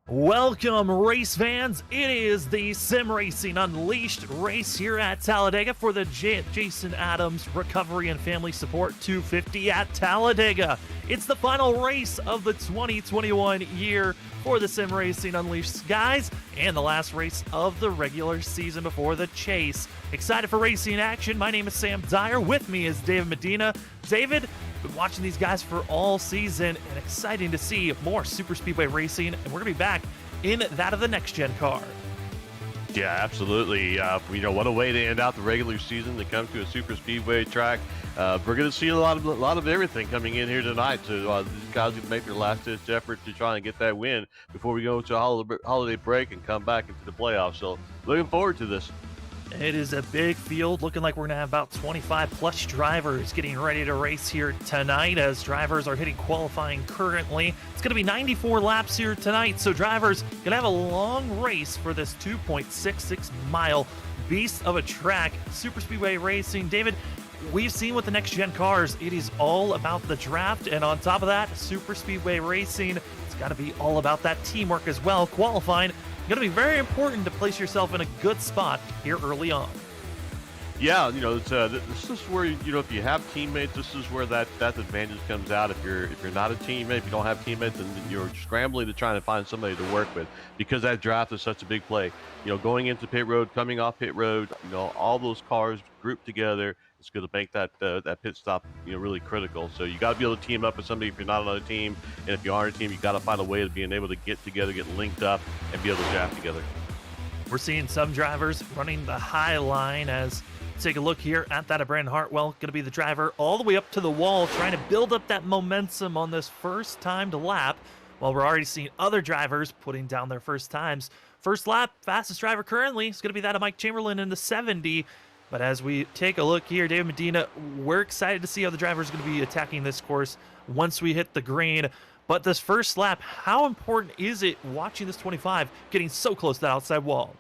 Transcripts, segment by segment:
Welcome, race fans. It is the Sim Racing Unleashed race here at Talladega for the Jason Adams Recovery and Family Support 250 at Talladega. It's the final race of the 2021 year for the Sim Racing Unleashed guys, and the last race of the regular season before the chase. Excited for racing action. My name is Sam Dyer. With me is David Medina. David, been watching these guys for all season and exciting to see more super speedway racing, and we're gonna be back in that of the next gen car. Yeah, absolutely. What a way to end out the regular season to come to a super speedway track. We're going to see a lot of everything coming in here tonight. So these guys are going to make their last-ditch effort to try and get that win before we go to a holiday break and come back into the playoffs. So looking forward to this. It is a big field, looking like we're going to have about 25 plus drivers getting ready to race here tonight as drivers are hitting qualifying currently. It's going to be 94 laps here tonight, so drivers going to have a long race for this 2.66 mile beast of a track, super speedway racing. David, we've seen with the next gen cars, it is all about the draft, and on top of that, super speedway racing, it's got to be all about that teamwork as well. Qualifying going to be very important to place yourself in a good spot here early on. Yeah, this is where if you have teammates, this is where that advantage comes out. If you're not a teammate, if you don't have teammates, then you're scrambling to try and find somebody to work with, because that draft is such a big play. Going into pit road, coming off pit road, all those cars grouped together, it's going to make that pit stop really critical. So you got to be able to team up with somebody if you're not on a team, and if you are on a team, you got to find a way of being able to get together, get linked up, and be able to draft together. We're seeing some drivers running the high line as take a look here at that of Brandon Hartwell, going to be the driver all the way up to the wall, trying to build up that momentum on this first timed lap, while we're already seeing other drivers putting down their first times. First lap, fastest driver currently is going to be that of Mike Chamberlain in the 70. But as we take a look here, David Medina, we're excited to see how the drivers are going to be attacking this course once we hit the green. But this first lap, how important is it watching this 25 getting so close to the outside wall?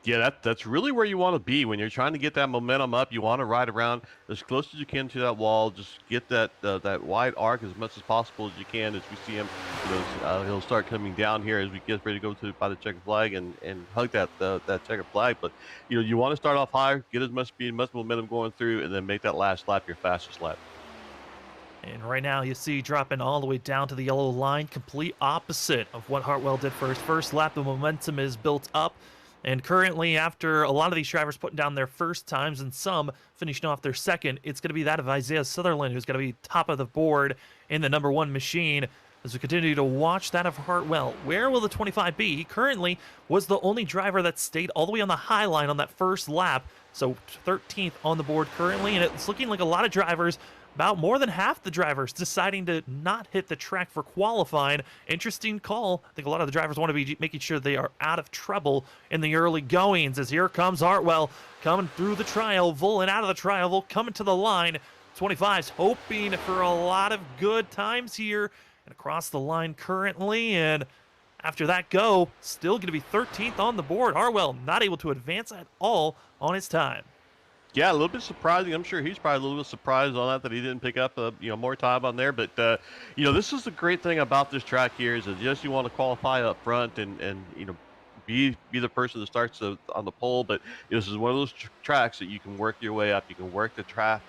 Yeah, that's really where you want to be when you're trying to get that momentum up. You want to ride around as close as you can to that wall. Just get that wide arc as much as possible as you can. As we see him, he'll start coming down here as we get ready to go by the checkered flag and hug that checkered flag. But you want to start off high, get as much speed, much momentum going through, and then make that last lap your fastest lap. And right now you see dropping all the way down to the yellow line, complete opposite of what Hartwell did first. First lap, the momentum is built up. And currently, after a lot of these drivers putting down their first times and some finishing off their second, it's going to be that of Isaiah Sutherland, who's going to be top of the board in the number one machine. As we continue to watch that of Hartwell, where will the 25 be? He currently was the only driver that stayed all the way on the high line on that first lap. So 13th on the board currently, and it's looking like a lot of drivers, about more than half the drivers, deciding to not hit the track for qualifying. Interesting call. I think a lot of the drivers want to be making sure they are out of trouble in the early goings, as here comes Hartwell coming through the tri-oval and out of the tri-oval, coming to the line. 25's hoping for a lot of good times here and across the line currently, and after that go, still going to be 13th on the board. Hartwell not able to advance at all on his time. Yeah, a little bit surprising. I'm sure he's probably a little bit surprised on that he didn't pick up more time on there. But this is the great thing about this track here is that yes, you want to qualify up front and be the person that starts on the pole. But this is one of those tracks that you can work your way up. You can work the draft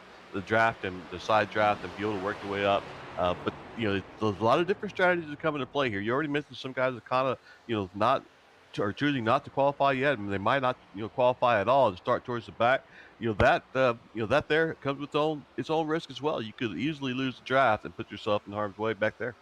and the side draft and be able to work your way up. But there's a lot of different strategies that come into play here. You already mentioned some guys that kind of not are choosing not to qualify yet. I mean, they might not qualify at all and start towards the back. That there comes with its own risk as well. You could easily lose the draft and put yourself in harm's way back there.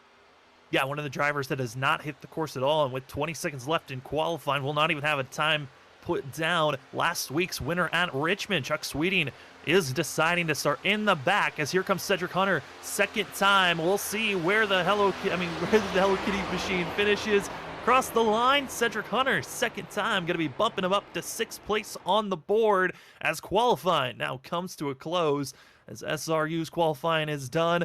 Yeah, one of the drivers that has not hit the course at all, and with 20 seconds left in qualifying, will not even have a time put down. Last week's winner at Richmond, Chuck Sweeting, is deciding to start in the back as here comes Cedric Hunter. Second time, we'll see where the Hello Kitty machine finishes. Across the line, Cedric Hunter, second time, going to be bumping him up to 6th place on the board as qualifying now comes to a close. As SRU's qualifying is done,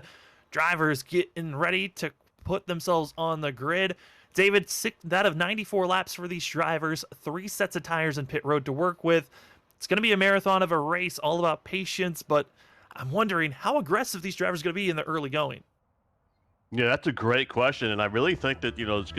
drivers getting ready to put themselves on the grid. David, that of 94 laps for these drivers, 3 sets of tires in pit road to work with. It's going to be a marathon of a race, all about patience, but I'm wondering how aggressive these drivers are going to be in the early going. Yeah, that's a great question, and I really think that it's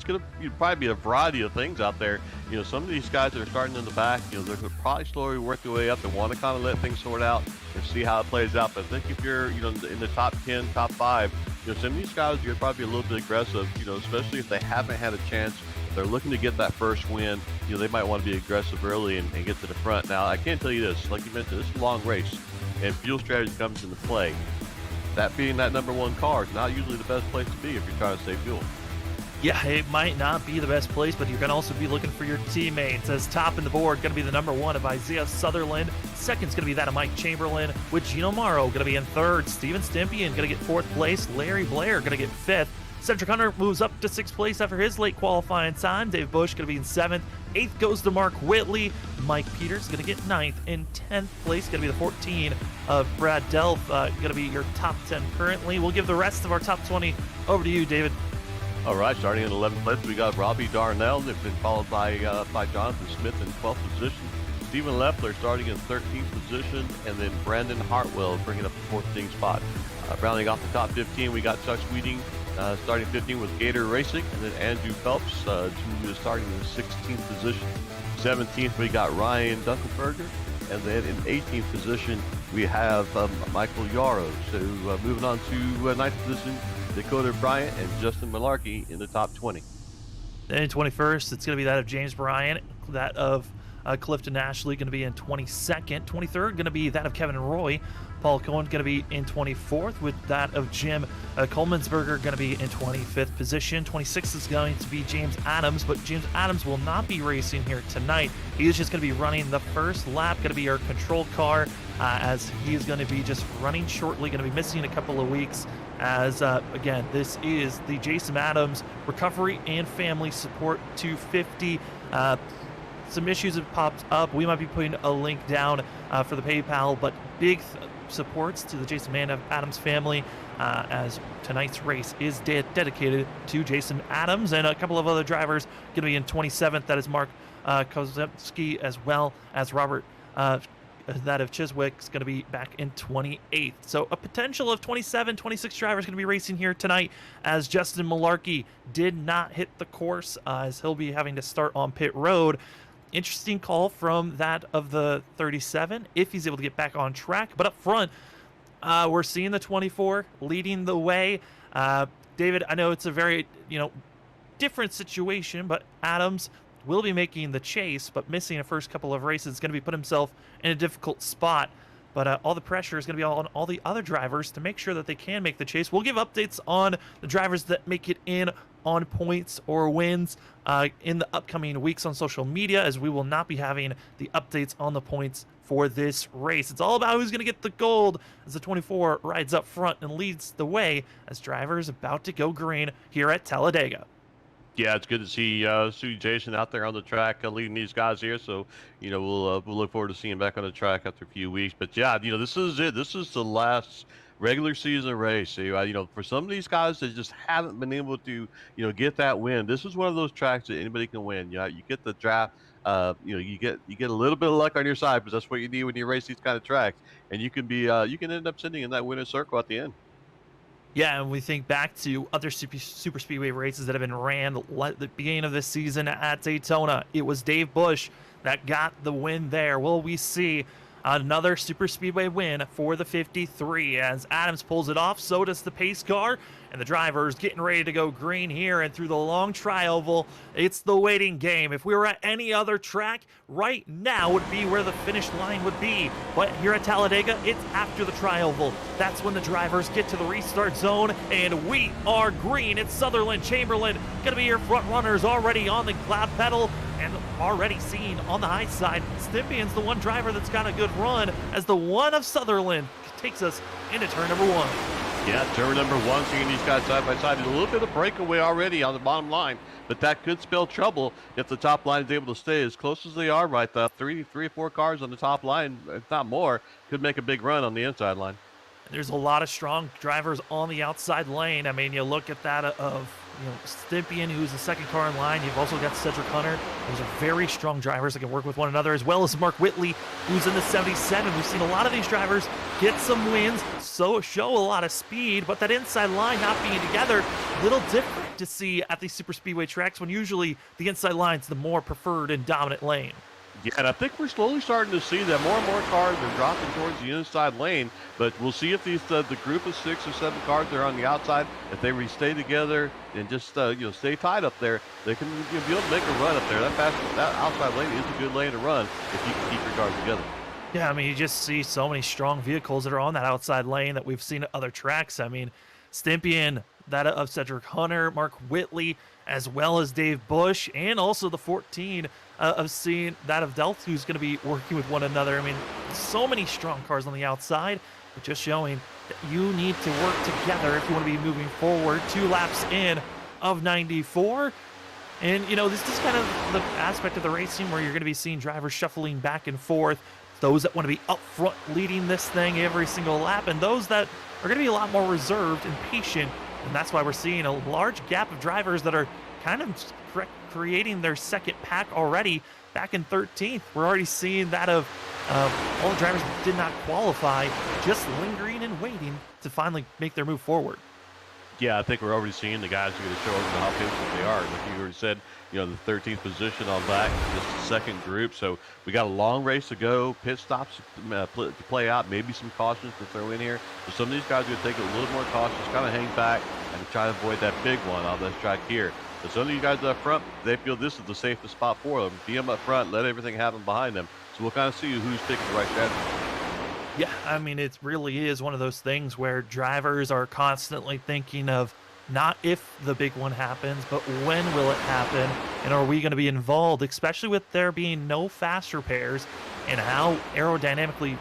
gonna probably be a variety of things out there. Some of these guys that are starting in the back, they're gonna probably slowly work their way up. They want to kind of let things sort out and see how it plays out. But I think if you're in the top 10, top five, some of these guys you're probably a little bit aggressive. Especially if they haven't had a chance. If they're looking to get that first win. They might want to be aggressive early and get to the front. Now, I can tell you this, like you mentioned, this is a long race, and fuel strategy comes into play. That being that number one car is not usually the best place to be if you're trying to save fuel. Yeah, it might not be the best place, but you're going to also be looking for your teammates. As top in the board, going to be the number one of Isaiah Sutherland. Second's going to be that of Mike Chamberlain, with Gino Morrow going to be in third. Steven Stimpian going to get fourth place. Larry Blair going to get fifth. Cedric Hunter moves up to sixth place after his late qualifying time. Dave Bush going to be in seventh. Eighth goes to Mark Whitley. Mike Peters going to get ninth. In 10th place going to be the 14 of Brad Delph. Going to be your top 10 currently. We'll give the rest of our top 20 over to you, David. All right, starting in 11th place, we got Robbie Darnell. They've been followed by Jonathan Smith in 12th position. Stephen Leffler starting in 13th position, and then Brandon Hartwell bringing up the 14th spot. Rounding off the top 15, we got Chuck Sweeting starting 15 with Gator Racing, and then Andrew Phelps, who is starting in 16th position. 17th, we got Ryan Dunkelberger, and then in 18th position, we have Michael Yarrow. So moving on to 9th position, Dakota Bryant and Justin Malarkey in the top 20. Then in 21st, it's going to be that of James Bryant, that of Clifton Ashley going to be in 22nd. 23rd going to be that of Kevin Roy. Paul Cohen going to be in 24th, with that of Jim Colemansberger going to be in 25th position. 26th is going to be James Adams, but James Adams will not be racing here tonight. He is just going to be running the first lap, going to be our control car, as he is going to be just running shortly, going to be missing a couple of weeks. As again, this is the Jason Adams Recovery and Family Support 250. Some issues have popped up. We might be putting a link down for the PayPal, but big supports to the Jason Adams family, as tonight's race is dedicated to Jason Adams, and a couple of other drivers going to be in 27th. That is Mark Kozemski, as well as Robert. That of Chiswick's going to be back in 28th. So a potential of 27, 26 drivers going to be racing here tonight, as Justin Malarkey did not hit the course, as he'll be having to start on pit road. Interesting call from that of the 37, if he's able to get back on track. But up front, we're seeing the 24 leading the way. David, I know it's a very, different situation, but Adams will be making the chase, but missing a first couple of races is going to be put himself in a difficult spot. But all the pressure is going to be on all the other drivers to make sure that they can make the chase. We'll give updates on the drivers that make it in on points or wins in the upcoming weeks on social media, as we will not be having the updates on the points for this race. It's all about who's going to get the gold, as the 24 rides up front and leads the way as drivers about to go green here at Talladega. Yeah, it's good to see Jason out there on the track leading these guys here. So, we'll look forward to seeing him back on the track after a few weeks. But yeah, this is it. This is the last regular season race. So, for some of these guys that just haven't been able to, get that win, this is one of those tracks that anybody can win. You get the draft. You get a little bit of luck on your side, because that's what you need when you race these kind of tracks, and you can end up sitting in that winner's circle at the end. Yeah, and we think back to other super speedway races that have been ran at the beginning of this season at Daytona. It was Dave Bush that got the win there. Will we see another super speedway win for the 53 as Adams pulls it off? So does the pace car, and the driver's getting ready to go green here, and through the long tri-oval, it's the waiting game. If we were at any other track, right now would be where the finish line would be, but here at Talladega, it's after the tri-oval. That's when the drivers get to the restart zone, and we are green. It's Sutherland, Chamberlain gonna be your front runners, already on the cloud pedal and already seen on the high side. Stimpian's the one driver that's got a good run, as the one of Sutherland takes us into turn number one. Yeah, turn number one, seeing these guys side by side. There's a little bit of breakaway already on the bottom line, but that could spell trouble if the top line is able to stay as close as they are right there. Three or four cars on the top line, if not more, could make a big run on the inside line. There's a lot of strong drivers on the outside lane. I mean, you look at that of Stympian, who's the second car in line. You've also got Cedric Hunter. Those are very strong drivers that can work with one another, as well as Mark Whitley, who's in the 77. We've seen a lot of these drivers get some wins, so show a lot of speed, but that inside line not being together, a little different to see at these super speedway tracks when usually the inside line's the more preferred and dominant lane. Yeah, and I think we're slowly starting to see that more and more cars are dropping towards the inside lane. But we'll see if these the group of 6 or 7 cars that are on the outside, if they stay together and just stay tight up there, they can be able to make a run up there. That outside lane is a good lane to run if you can keep your cars together. Yeah, I mean, you just see so many strong vehicles that are on that outside lane that we've seen at other tracks. I mean, Stympian, that of Cedric Hunter, Mark Whitley, as well as Dave Bush, and also the 14 of seeing that of Delth, who's going to be working with one another. I mean, so many strong cars on the outside, but just showing that you need to work together if you want to be moving forward. 2 laps in of 94. And, this is kind of the aspect of the racing where you're going to be seeing drivers shuffling back and forth. Those that want to be up front leading this thing every single lap, and those that are going to be a lot more reserved and patient. And that's why we're seeing a large gap of drivers that are kind of creating their second pack already. Back in 13th, we're already seeing that of all the drivers that did not qualify, just lingering and waiting to finally make their move forward. Yeah, I think we're already seeing the guys who are going to show us how patient they are. Like you already said, the 13th position on back, just the second group. So we got a long race to go, pit stops to play out, maybe some cautions to throw in here. So some of these guys are going to take it a little more cautious, kind of hang back and try to avoid that big one on this track here. But some of you guys up front, they feel this is the safest spot for them. Be them up front, let everything happen behind them. So we'll kind of see who's taking the right strategy. Yeah, I mean, it really is one of those things where drivers are constantly thinking of not if the big one happens, but when will it happen, and are we going to be involved, especially with there being no fast repairs and how aerodynamically,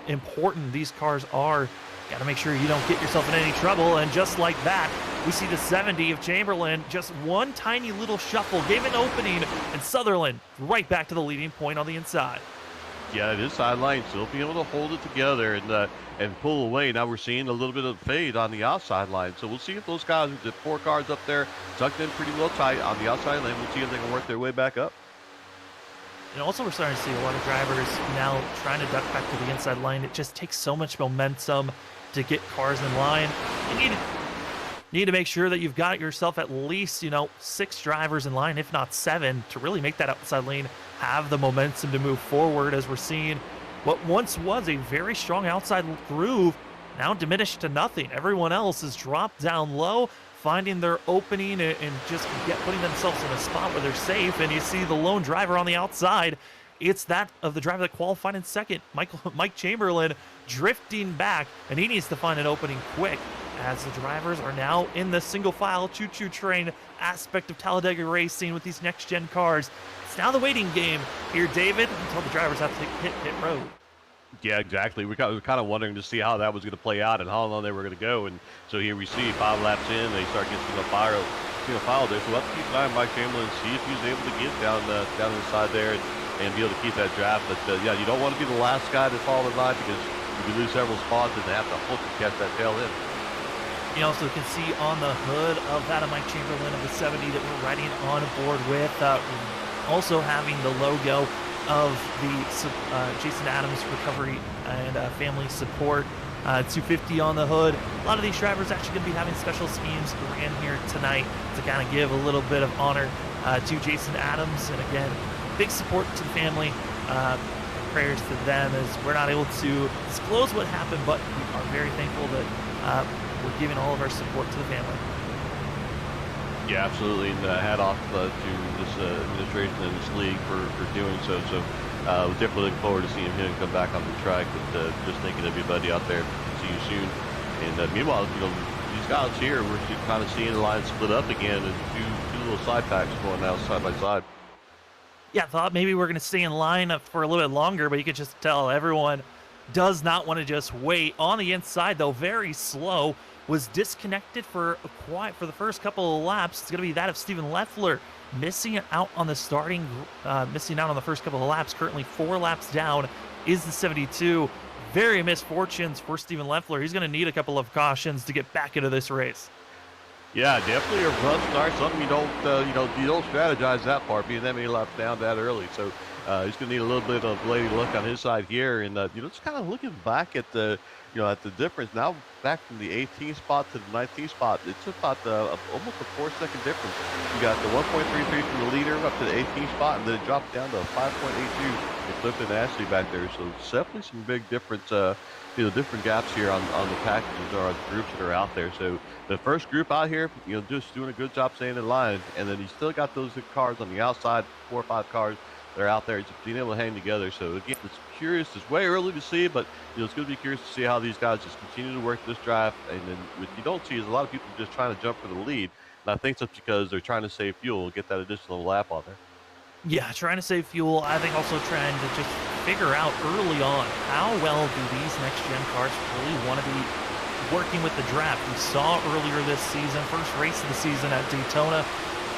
important these cars are. Got to make sure you don't get yourself in any trouble, and just like that, we see the 70 of Chamberlain, just one tiny little shuffle, gave an opening, and Sutherland right back to the leading point on the inside. Yeah, it is sideline, still be able to hold it together and pull away. Now we're seeing a little bit of fade on the outside line. So we'll see if those guys with the 4 cars up there tucked in pretty well tight on the outside lane. We'll see if they can work their way back up. And also we're starting to see a lot of drivers now trying to duck back to the inside line. It just takes so much momentum to get cars in line. You need to make sure that you've got yourself at least, 6 drivers in line, if not 7, to really make that outside lane have the momentum to move forward, as we're seeing what once was a very strong outside groove now diminished to nothing. Everyone else has dropped down low, finding their opening and just putting themselves in a spot where they're safe. And you see the lone driver on the outside. It's that of the driver that qualified in second, Mike Chamberlain, drifting back, and he needs to find an opening quick, as the drivers are now in the single file choo-choo train aspect of Talladega racing with these next-gen cars. It's now the waiting game here, David, until the drivers have to hit road. Yeah, exactly. We're kind of wondering to see how that was going to play out and how long they were going to go. And so here we see 5 laps in, they start getting single file there. So we'll have to keep an eye on Mike Chamberlain, see if he's able to get down inside there and be able to keep that draft. But yeah, you don't want to be the last guy to fall in line, because you can lose several spots and they have to hope to catch that tail end. You also can see on the hood of that of Mike Chamberlain of the 70 that we're riding on board with, also having the logo of the Jason Adams Recovery and Family Support 250 on the hood. A lot of these drivers actually going to be having special schemes ran here tonight to kind of give a little bit of honor to Jason Adams. And again, big support to the family. Prayers to them, as we're not able to disclose what happened, but we are very thankful that we're giving all of our support to the family. Yeah, absolutely, and hat off to this administration and this league for doing so. So we're definitely looking forward to seeing him come back on the track. But just thinking of everybody out there, see you soon. And meanwhile, these guys here, we're kind of seeing the line split up again, and two little side packs going now side by side. Yeah, I thought maybe we're going to stay in line for a little bit longer, but you could just tell everyone does not want to just wait. On the inside, though, very slow, was disconnected for the first couple of laps. It's going to be that of Steven Leffler, missing out on the first couple of laps. Currently 4 laps down is the 72. Very misfortunes for Steven Leffler. He's going to need a couple of cautions to get back into this race. Yeah, definitely a rough start. Something you don't strategize that far, being that many laps down that early. So he's going to need a little bit of lady luck on his side here, and just kind of looking back at at the difference now, back from the 18th spot to the 19th spot. It's about almost a 4-second difference. You got the 1.33 from the leader up to the 18th spot, and then it dropped down to 5.82 with Clifton and Ashley back there. So it's definitely some big difference. Different gaps here on the packages or on the groups that are out there. So the first group out here, just doing a good job staying in line, and then you still got those cars on the outside, 4 or 5 cars that are out there, just being able to hang together. So again, it's curious. It's way early to see, but it's going to be curious to see how these guys just continue to work this drive. And then what you don't see is a lot of people just trying to jump for the lead, and I think that's because they're trying to save fuel and get that additional lap on there. Yeah, trying to save fuel. I think also trying to just figure out early on how well do these next-gen cars really want to be working with the draft. We saw earlier this season, first race of the season at Daytona,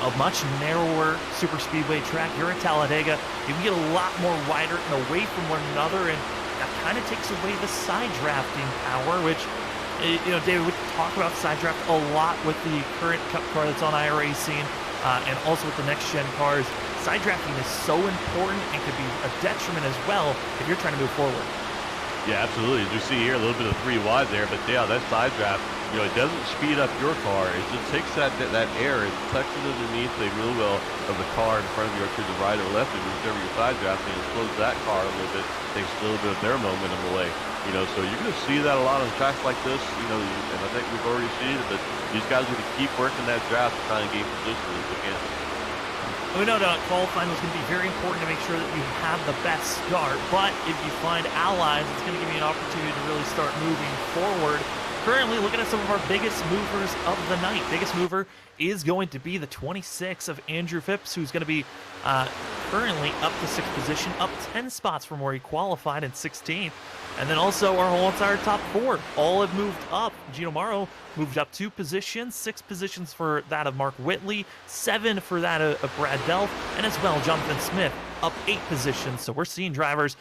a much narrower super speedway track. Here at Talladega, you can get a lot more wider and away from one another, and that kind of takes away the side drafting power, which, David, we talk about side draft a lot with the current Cup car that's on iRacing, and also with the next-gen cars. Side drafting is so important and could be a detriment as well if you're trying to move forward. Yeah, absolutely. As we see here, a little bit of 3 wide there, but yeah, that side draft, it doesn't speed up your car. It just takes that air, it tucks it underneath the wheel well of the car in front of you or to the right or left, and whichever you're side drafting, it slows that car a little bit, takes a little bit of their momentum away. So you're going to see that a lot on tracks like this, and I think we've already seen it, but these guys are going to keep working that draft to try and gain position as they can. We know that qualifying is going to be very important to make sure that you have the best start, but if you find allies, it's going to give you an opportunity to really start moving forward. Currently, looking at some of our biggest movers of the night. Biggest mover is going to be the 26 of Andrew Phipps, who's going to be currently up to 6th position, up 10 spots from where he qualified in 16th. And then also our whole entire top 4 all have moved up. Gino Morrow moved up 2 positions, 6 positions for that of Mark Whitley, 7 for that of Brad Delph, and as well Jonathan Smith up 8 positions. So we're seeing drivers,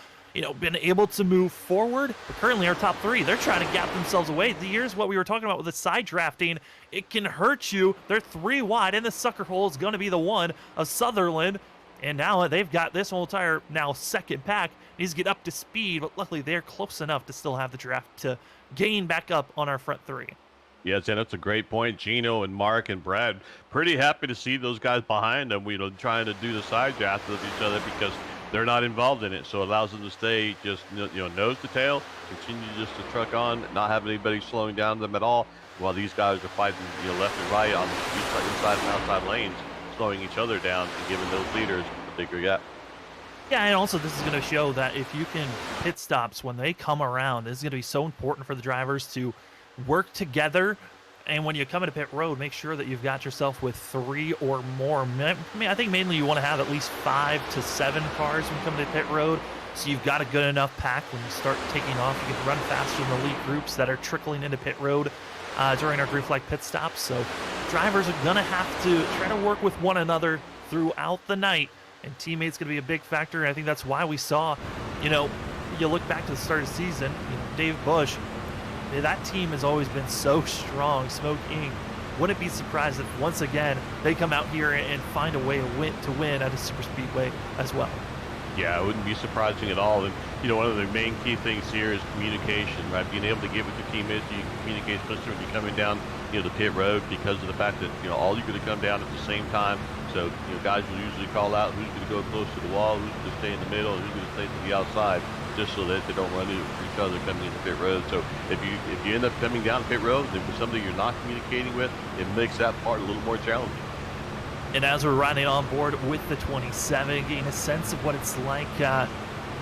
been able to move forward, but currently our top 3, they're trying to gap themselves away. Here's what we were talking about with the side drafting. It can hurt you. They're 3 wide, and the sucker hole is going to be the one of Sutherland. And now they've got this whole entire now second pack. Needs to get up to speed, but luckily they're close enough to still have the draft to gain back up on our front 3. Yes, and that's a great point. Gino and Mark and Brad, pretty happy to see those guys behind them, trying to do the side draft with each other because they're not involved in it. So it allows them to stay just, nose to tail, continue just to truck on, not have anybody slowing down them at all, while these guys are fighting, left and right on the inside and outside lanes, slowing each other down and giving those leaders a bigger gap. Yeah, and also this is going to show that if you can pit stops when they come around, this is going to be so important for the drivers to work together. And when you come into pit road, make sure that you've got yourself with 3 or more. I think mainly you want to have at least 5 to 7 cars when you come into pit road. So you've got a good enough pack when you start taking off. You can run faster than the elite groups that are trickling into pit road during our group like pit stops. So drivers are going to have to try to work with one another throughout the night. And teammates going to be a big factor. And I think that's why we saw, you look back to the start of the season, Dave Bush, that team has always been so strong. Smoke Inc. Wouldn't be surprised if once again they come out here and find a way to win at a super speedway as well. Yeah, it wouldn't be surprising at all. And, one of the main key things here is communication, right? Being able to give it to teammates, you can communicate, especially when you're coming down, the pit road, because of the fact that, all you're going to come down at the same time. So, guys will usually call out who's going to go close to the wall, who's going to stay in the middle, and who's going to stay to the outside, just so that they don't run into each other coming into pit road. So if you end up coming down pit road and with somebody you're not communicating with, it makes that part a little more challenging. And as we're riding on board with the 27, gain a sense of what it's like.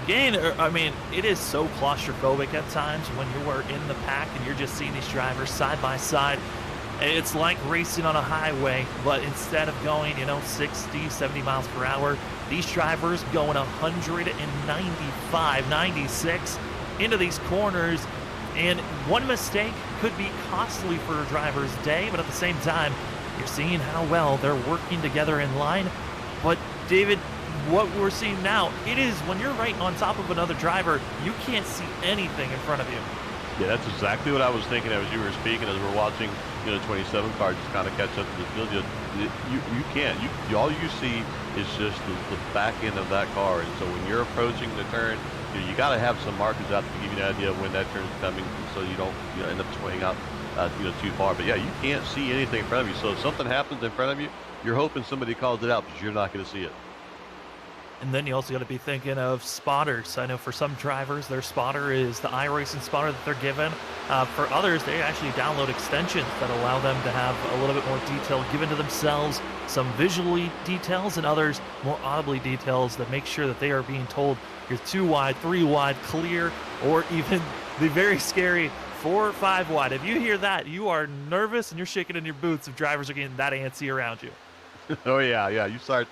It is so claustrophobic at times when you are in the pack and you're just seeing these drivers side by side. It's like racing on a highway, but instead of going, 60, 70 miles per hour, these drivers going 195, 96 into these corners. And one mistake could be costly for a driver's day, but at the same time, you're seeing how well they're working together in line. But David, what we're seeing now, it is when you're right on top of another driver, you can't see anything in front of you. Yeah, that's exactly what I was thinking as you were speaking, as we're watching, 27 car just kind of catch up to the field. You can't. All you see is just the back end of that car, and so when you're approaching the turn, you got to have some markers out to give you an idea of when that turn's coming, so you don't end up swaying out, too far. But yeah, you can't see anything in front of you. So if something happens in front of you, you're hoping somebody calls it out because you're not going to see it. And then you also got to be thinking of spotters. I know for some drivers, their spotter is the iRacing spotter that they're given. For others, they actually download extensions that allow them to have a little bit more detail given to themselves, some visually details, and others more audibly details that make sure that they are being told you're 2 wide, 3 wide, clear, or even the very scary 4 or 5 wide. If you hear that, you are nervous and you're shaking in your boots if drivers are getting that antsy around you. Oh yeah, yeah. You start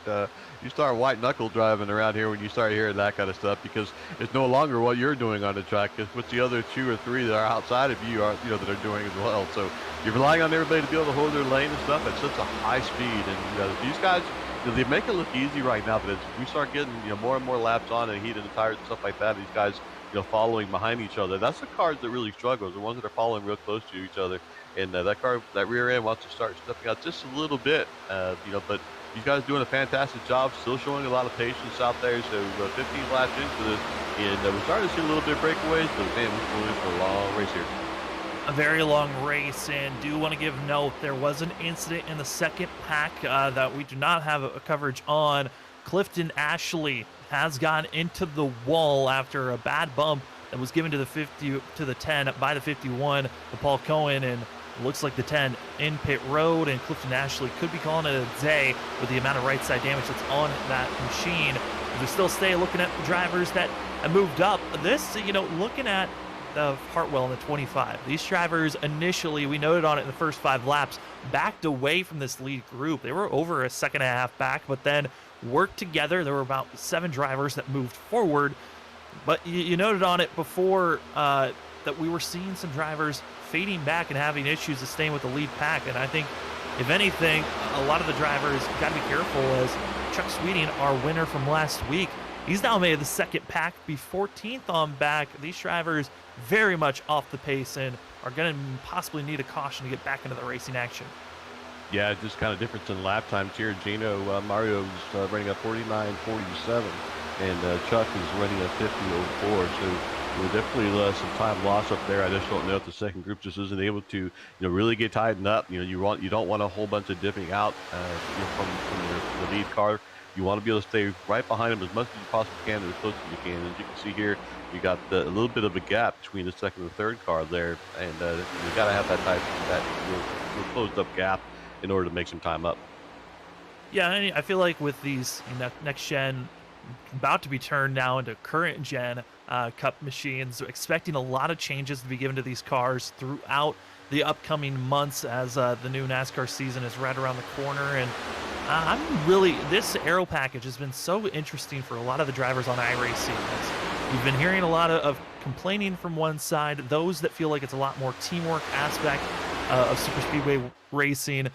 white knuckle driving around here when you start hearing that kind of stuff because it's no longer what you're doing on the track. It's what the other 2 or 3 that are outside of you are, that are doing as well. So you're relying on everybody to be able to hold their lane and stuff at such a high speed. And these guys, they make it look easy right now, but as we start getting more and more laps on and heat in the tires and stuff like that, these guys following behind each other. That's the cars that really struggle. The ones that are following real close to each other. And that rear end wants to start stepping out just a little bit, but these guys doing a fantastic job, still showing a lot of patience out there. So 15 laps into this, and we're starting to see a little bit of breakaways, but man, we're going for a long race here. A very long race, and do want to give note there was an incident in the second pack that we do not have a coverage on. Clifton Ashley has gone into the wall after a bad bump that was given to the 10 by the 51 to Paul Cohen, and looks like the 10 in pit road, and Clifton Ashley could be calling it a day with the amount of right side damage that's on that machine. We still stay looking at the drivers that have moved up. This, looking at the Hartwell in the 25. These drivers initially, we noted on it in the first 5 laps, backed away from this lead group. They were over a second and a half back, but then worked together. There were about 7 drivers that moved forward. But you noted on it before that we were seeing some drivers fading back and having issues to staying with the lead pack. And I think, if anything, a lot of the drivers got to be careful, as Chuck Sweeting, our winner from last week, he's now made the second pack, be 14th on back. These drivers very much off the pace and are going to possibly need a caution to get back into the racing action. Yeah, just kind of difference in lap times here. Mario's running a 49.47, and Chuck is running a 50.04. So we're definitely some time lost up there. I just don't know if the second group just isn't able to, really get tightened up. You don't want a whole bunch of dipping out from the lead car. You want to be able to stay right behind them as much as you possibly can and as close as you can. As you can see here, you got a little bit of a gap between the second and the third car there, and you got to have that real closed up gap in order to make some time up. Yeah, I feel like with these next gen about to be turned now into current gen Cup machines, expecting a lot of changes to be given to these cars throughout the upcoming months as the new NASCAR season is right around the corner. And this aero package has been so interesting for a lot of the drivers on iRacing. You've been hearing a lot of complaining from one side, those that feel like it's a lot more teamwork aspect of super speedway racing.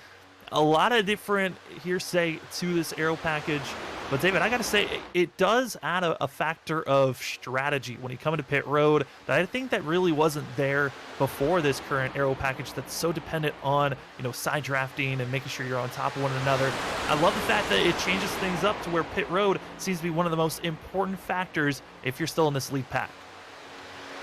A lot of different hearsay to this aero package. But David, I got to say, it does add a factor of strategy when you come into pit road that I think that really wasn't there before this current aero package that's so dependent on, side drafting and making sure you're on top of one another. I love the fact that it changes things up to where pit road seems to be one of the most important factors if you're still in this lead pack.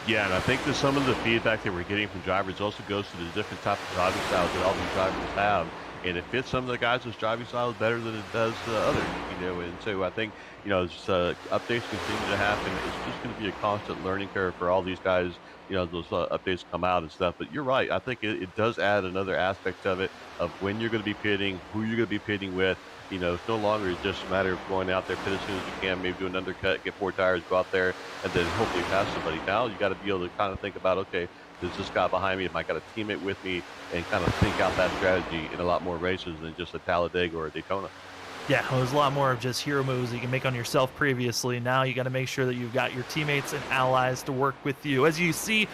Yeah, and I think that some of the feedback that we're getting from drivers also goes to the different type of driving styles that all these drivers have. And it fits some of the guys' driving styles better than it does others, and so I think, updates continue to happen. It's just going to be a constant learning curve for all these guys, those updates come out and stuff. But you're right. I think it does add another aspect of it, of when you're going to be pitting, who you're going to be pitting with. It's no longer just a matter of going out there, pit as soon as you can, maybe do an undercut, get 4 tires, go out there, and then hopefully pass somebody. Now you got to be able to kind of think about, okay, there's this guy behind me, if I got a teammate with me, and kind of think out that strategy in a lot more races than just a Talladega or a Daytona. Yeah, well, there's a lot more of just hero moves that you can make on yourself previously. Now you got to make sure that you've got your teammates and allies to work with you. As you see,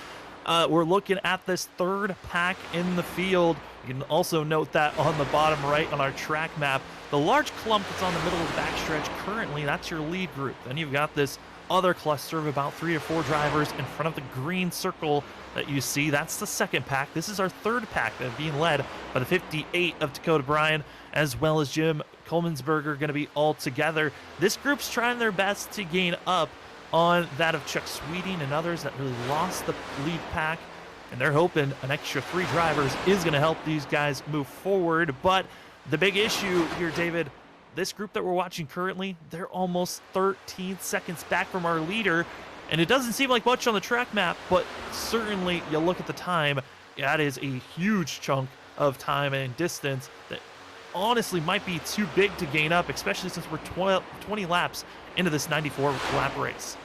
we're looking at this third pack in the field. You can also note that on the bottom right on our track map, the large clump that's on the middle of the backstretch currently, that's your lead group. Then you've got this other cluster of about 3 or 4 drivers in front of the green circle that you see. That's the second pack. This is our third pack that being led by the 58 of Dakota Bryan, as well as Jim Kolmensberger going to be all together. This group's trying their best to gain up on that of Chuck Sweeting and others that really lost the lead pack, and they're hoping an extra 3 drivers is going to help these guys move forward. But the big issue here, David, this group that we're watching currently, they're almost 13 seconds back from our leader, and it doesn't seem like much on the track map, but certainly you look at the time, that is a huge chunk of time and distance that honestly might be too big to gain up, especially since we're 20 laps into this 94 lap race.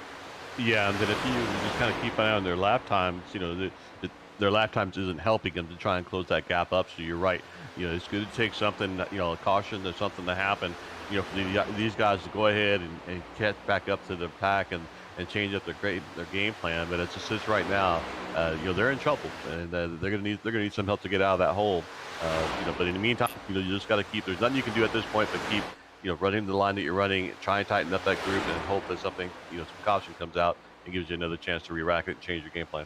Yeah, and then if you just kind of keep an eye on their lap times, their lap times isn't helping them to try and close that gap up. So you're right. It's good to take something, a caution or something to happen, for these guys to go ahead and catch back up to the pack and change up their game plan. But it's just right now, they're in trouble, and they're gonna need some help to get out of that hole. But in the meantime, you just got to keep. There's nothing you can do at this point but keep, running the line that you're running, try and tighten up that group, and hope that something, some caution comes out and gives you another chance to re-rack it and change your game plan.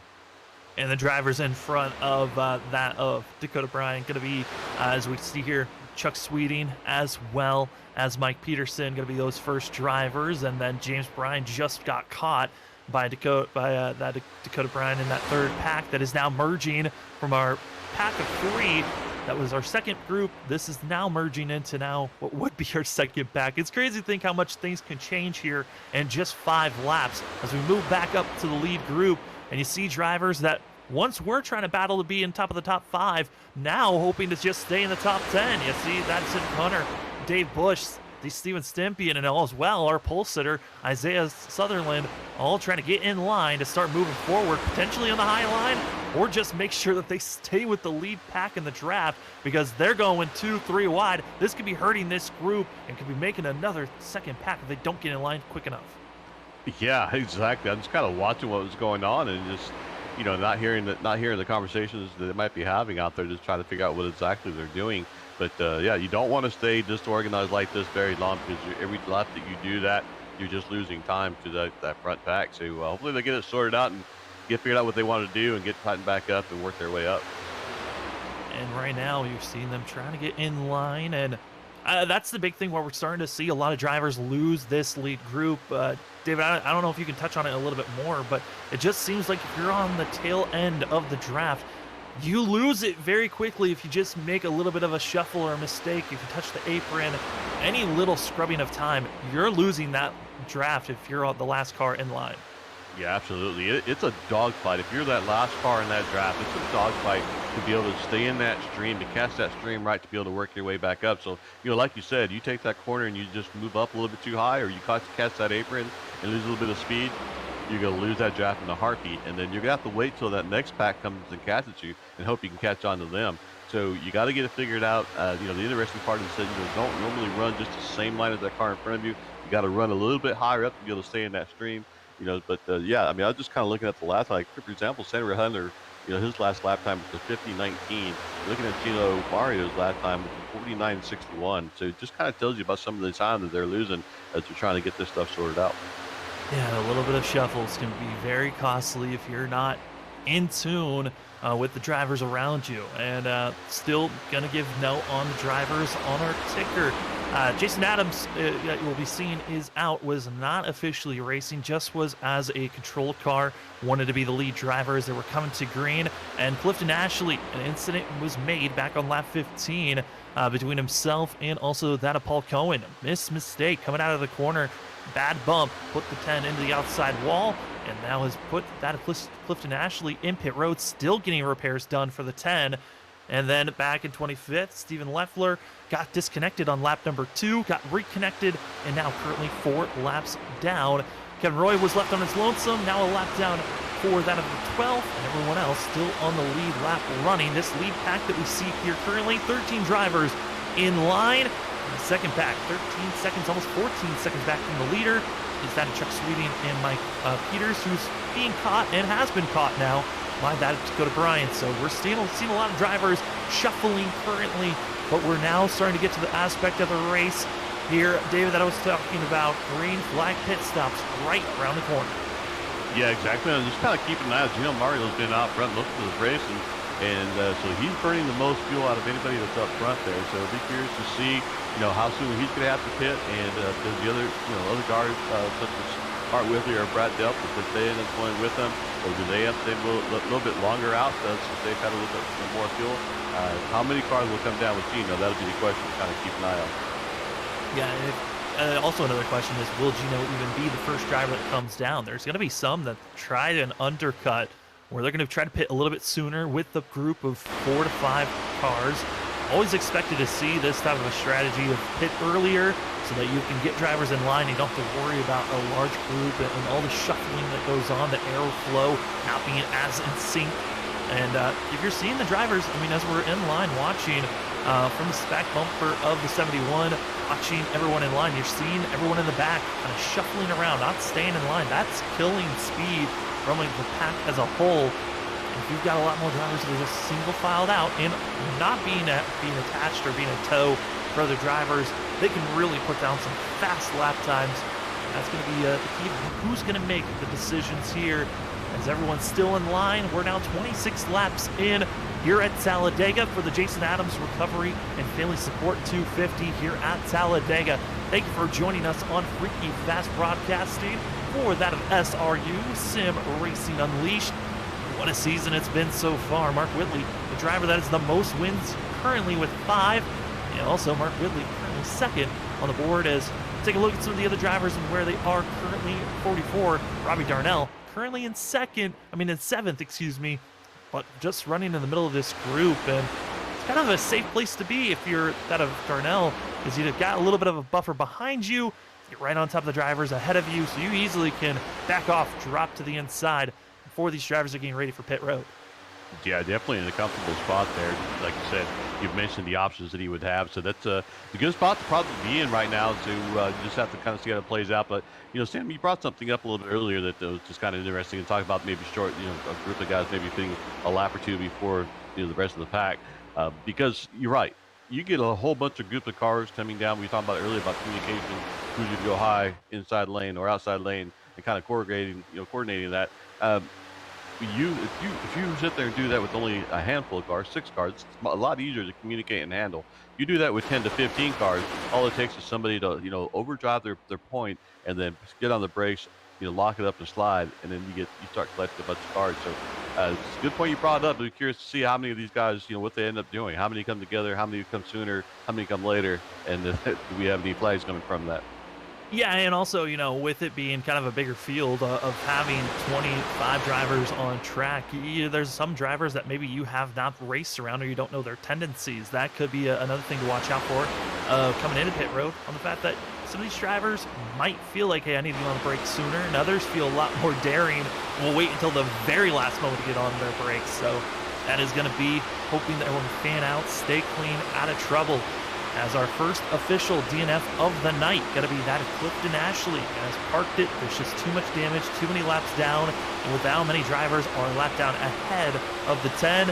And the drivers in front of that of Dakota Bryan going to be, as we see here, Chuck Sweeting as well as Mike Peterson going to be those first drivers, and then James Bryan just got caught by Dakota Bryan in that third pack that is now merging from our pack of 3. That was our second group. This is now merging into now what would be our second pack. It's crazy to think how much things can change here in just 5 laps as we move back up to the lead group. And you see drivers that once were trying to battle to be in top of the top 5, now hoping to just stay in the top 10. You see that's in Hunter, Dave Bush, Steven Stimpian, and as well our pole sitter Isaiah Sutherland, all trying to get in line to start moving forward, potentially on the high line, or just make sure that they stay with the lead pack in the draft, because they're going 2-3 wide. This could be hurting this group and could be making another second pack if they don't get in line quick enough. Yeah, exactly. I'm just kind of watching what was going on and just, not hearing the conversations that they might be having out there, just trying to figure out what exactly they're doing. But yeah, you don't want to stay disorganized like this very long, because every lap that you do that, you're just losing time to that front pack. So hopefully they get it sorted out and get figured out what they want to do and get tightened back up and work their way up. And right now you're seeing them trying to get in line, and that's the big thing where we're starting to see a lot of drivers lose this lead group. David, I don't know if you can touch on it a little bit more, but it just seems like if you're on the tail end of the draft, you lose it very quickly if you just make a little bit of a shuffle or a mistake. If you touch the apron, any little scrubbing of time, you're losing that draft if you're on the last car in line. Yeah, absolutely. It's a dogfight. If you're that last car in that draft, it's a dogfight to be able to stay in that stream, to catch that stream right, to be able to work your way back up. So, like you said, you take that corner and you just move up a little bit too high, or you catch that apron and lose a little bit of speed, you're going to lose that draft in a heartbeat. And then you're going to have to wait till that next pack comes and catches you and hope you can catch on to them. So you got to get it figured out. The interesting part is that don't normally run just the same line as that car in front of you. You got to run a little bit higher up to be able to stay in that stream. Yeah, I was just kind of looking at the last, like, for example, Senator Hunter, his last lap time was 50:19. Looking at Gino Mario's last time was 49:61. So it just kind of tells you about some of the time that they're losing as they're trying to get this stuff sorted out. Yeah, a little bit of shuffles can be very costly if you're not in tune with the drivers around you. And still going to give note on the drivers on our ticker. Jason Adams, that you will be seeing, is out, was not officially racing, just was as a control car, wanted to be the lead driver as they were coming to green. And Clifton Ashley, an incident was made back on lap 15 between himself and also that of Paul Cohen. Mistake coming out of the corner, bad bump, put the 10 into the outside wall, and now has put that of Clifton Ashley in pit road, still getting repairs done for the 10. And then back in 25th, Stephen Leffler got disconnected on lap number 2, got reconnected, and now currently 4 laps down. Kevin Roy was left on his lonesome, now a lap down for that of the 12th, and everyone else still on the lead lap running. This lead pack that we see here currently, 13 drivers in line. The second pack, 13 seconds, almost 14 seconds back from the leader, is that of Chuck Sweeting and Mike Peters, who's being caught and has been caught now by that of Dakota Bryan. So we're seeing a lot of drivers shuffling currently, but we're now starting to get to the aspect of the race here, David, that I was talking about. Green flag pit stops right around the corner. Yeah, exactly. And just kind of keep an eye out. Mario's been out front most of this race, and so he's burning the most fuel out of anybody that's up front there. So be curious to see, how soon he's going to have to pit, and does the other guards such as Art Whitley or Brad Delp, if they end up going with them, or do they have to stay a little bit longer out to save kind of a little bit more fuel? How many cars will come down with Gino? That'll be the question to kind of keep an eye on. Yeah, also another question is, will Gino even be the first driver that comes down? There's going to be some that try an undercut where they're going to try to pit a little bit sooner with the group of 4 to 5 cars. Always expected to see this type of a strategy of pit earlier so that you can get drivers in line. You don't have to worry about a large group and all the shuffling that goes on, the airflow not being as in sync. And if you're seeing the drivers, as we're in line watching from the spec bumper of the 71, watching everyone in line, you're seeing everyone in the back kind of shuffling around, not staying in line. That's killing speed from the pack as a whole. If you've got a lot more drivers that are just single filed out and not being attached or being a tow for other drivers, they can really put down some fast lap times. That's going to be the key to who's going to make the decisions here. As everyone's still in line, we're now 26 laps in here at Talladega for the Jason Adams Recovery and Family Support 250 here at Talladega. Thank you for joining us on Freaky Fast Broadcasting for that of SRU Sim Racing Unleashed. What a season it's been so far. Mark Whitley, the driver that has the most wins, currently with 5. And also Mark Whitley currently second on the board. As take a look at some of the other drivers and where they are currently. 44, Robbie Darnell, currently in seventh, excuse me, but just running in the middle of this group. And it's kind of a safe place to be if you're that of Darnell, because you've got a little bit of a buffer behind you. You're right on top of the drivers ahead of you, so you easily can back off, drop to the inside before these drivers are getting ready for pit road. Yeah, definitely in a comfortable spot there. Like you said, you've mentioned the options that he would have, so that's a good spot to probably be in right now. To just have to kind of see how it plays out. But Sam, you brought something up a little bit earlier that was just kind of interesting, and talk about maybe short, a group of guys maybe fitting a lap or two before the rest of the pack, because you're right. You get a whole bunch of group of cars coming down. We talked about earlier about communication, who's going to go high, inside lane or outside lane, and kind of coordinating that. If you sit there and do that with only a handful of cars, 6 cars, it's a lot easier to communicate and handle. You do that with 10 to 15 cars, all it takes is somebody to overdrive their point and then get on the brakes, lock it up and slide, and then you start collecting a bunch of cars. So it's a good point you brought up. I'm curious to see how many of these guys, what they end up doing, how many come together, how many come sooner, how many come later, and do we have any flags coming from that? Yeah, and also, with it being kind of a bigger field of having 25 drivers on track, there's some drivers that maybe you have not raced around or you don't know their tendencies. That could be another thing to watch out for coming into pit road, on the fact that some of these drivers might feel like, hey, I need to get on the brakes sooner, and others feel a lot more daring. We'll wait until the very last moment to get on their brakes. So that is going to be hoping that everyone fan out, stay clean, out of trouble. As our first official DNF of the night, going to be that of Clifton Ashley. Has parked it, there's just too much damage, too many laps down, and with how many drivers are lapped down ahead of the 10,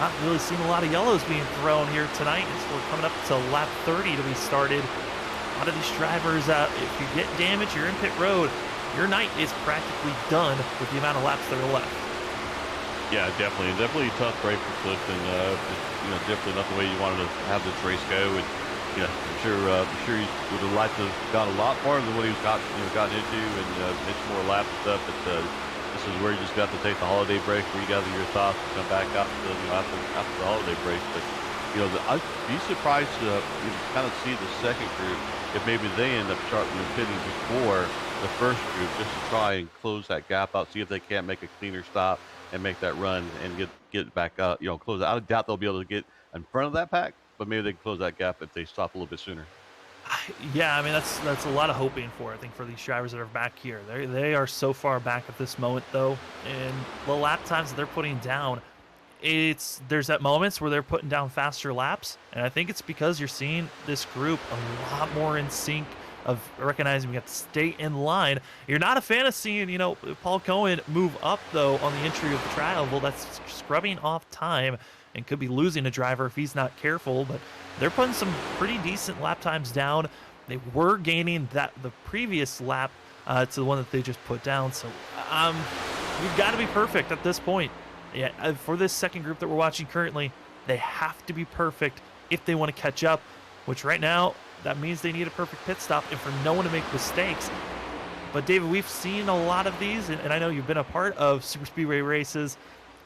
not really seeing a lot of yellows being thrown here tonight. As we're coming up to lap 30 to be started. A lot of these drivers, if you get damage, you're in pit road, your night is practically done with the amount of laps that are left. Yeah, definitely a tough break for Clifton. Definitely not the way you wanted to have this race go. And I'm sure he would have liked to have got a lot more than what he's gotten into, and it's more laps and stuff. But this is where you just got to take the holiday break, regather your thoughts, and come back after the holiday break. But I'd be surprised to kind of see the second group if maybe they end up pitting before the first group, just to try and close that gap out, see if they can't make a cleaner stop and make that run and get back up, close it. I doubt they'll be able to get in front of that pack, but maybe they can close that gap if they stop a little bit sooner. Yeah, that's a lot of hoping for, I think, for these drivers that are back here. They are so far back at this moment, though, and the lap times that they're putting down, there's at moments where they're putting down faster laps, and I think it's because you're seeing this group a lot more in sync, of recognizing we have to stay in line. You're not a fan of seeing, Paul Cohen move up, though, on the entry of the trial. Well, that's scrubbing off time and could be losing a driver if he's not careful, but they're putting some pretty decent lap times down. They were gaining the previous lap to the one that they just put down. So we've got to be perfect at this point. Yeah, for this second group that we're watching currently, they have to be perfect if they want to catch up, which right now, that means they need a perfect pit stop and for no one to make mistakes. But David, we've seen a lot of these, and I know you've been a part of super speedway races.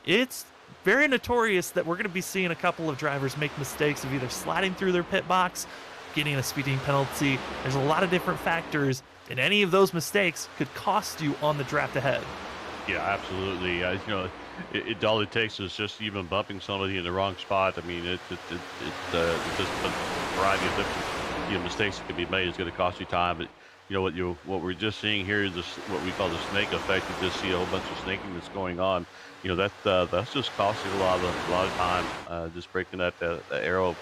It's very notorious that we're going to be seeing a couple of drivers make mistakes of either sliding through their pit box, getting a speeding penalty. There's a lot of different factors, and any of those mistakes could cost you on the draft ahead. Yeah, absolutely. All it takes is just even bumping somebody in the wrong spot. I mean, it's just a variety of different mistakes that can be made. It's going to cost you time, but what we're just seeing here is what we call the snake effect. You just see a whole bunch of snaking that's going on. That's just costing a lot of time. Just breaking that arrow,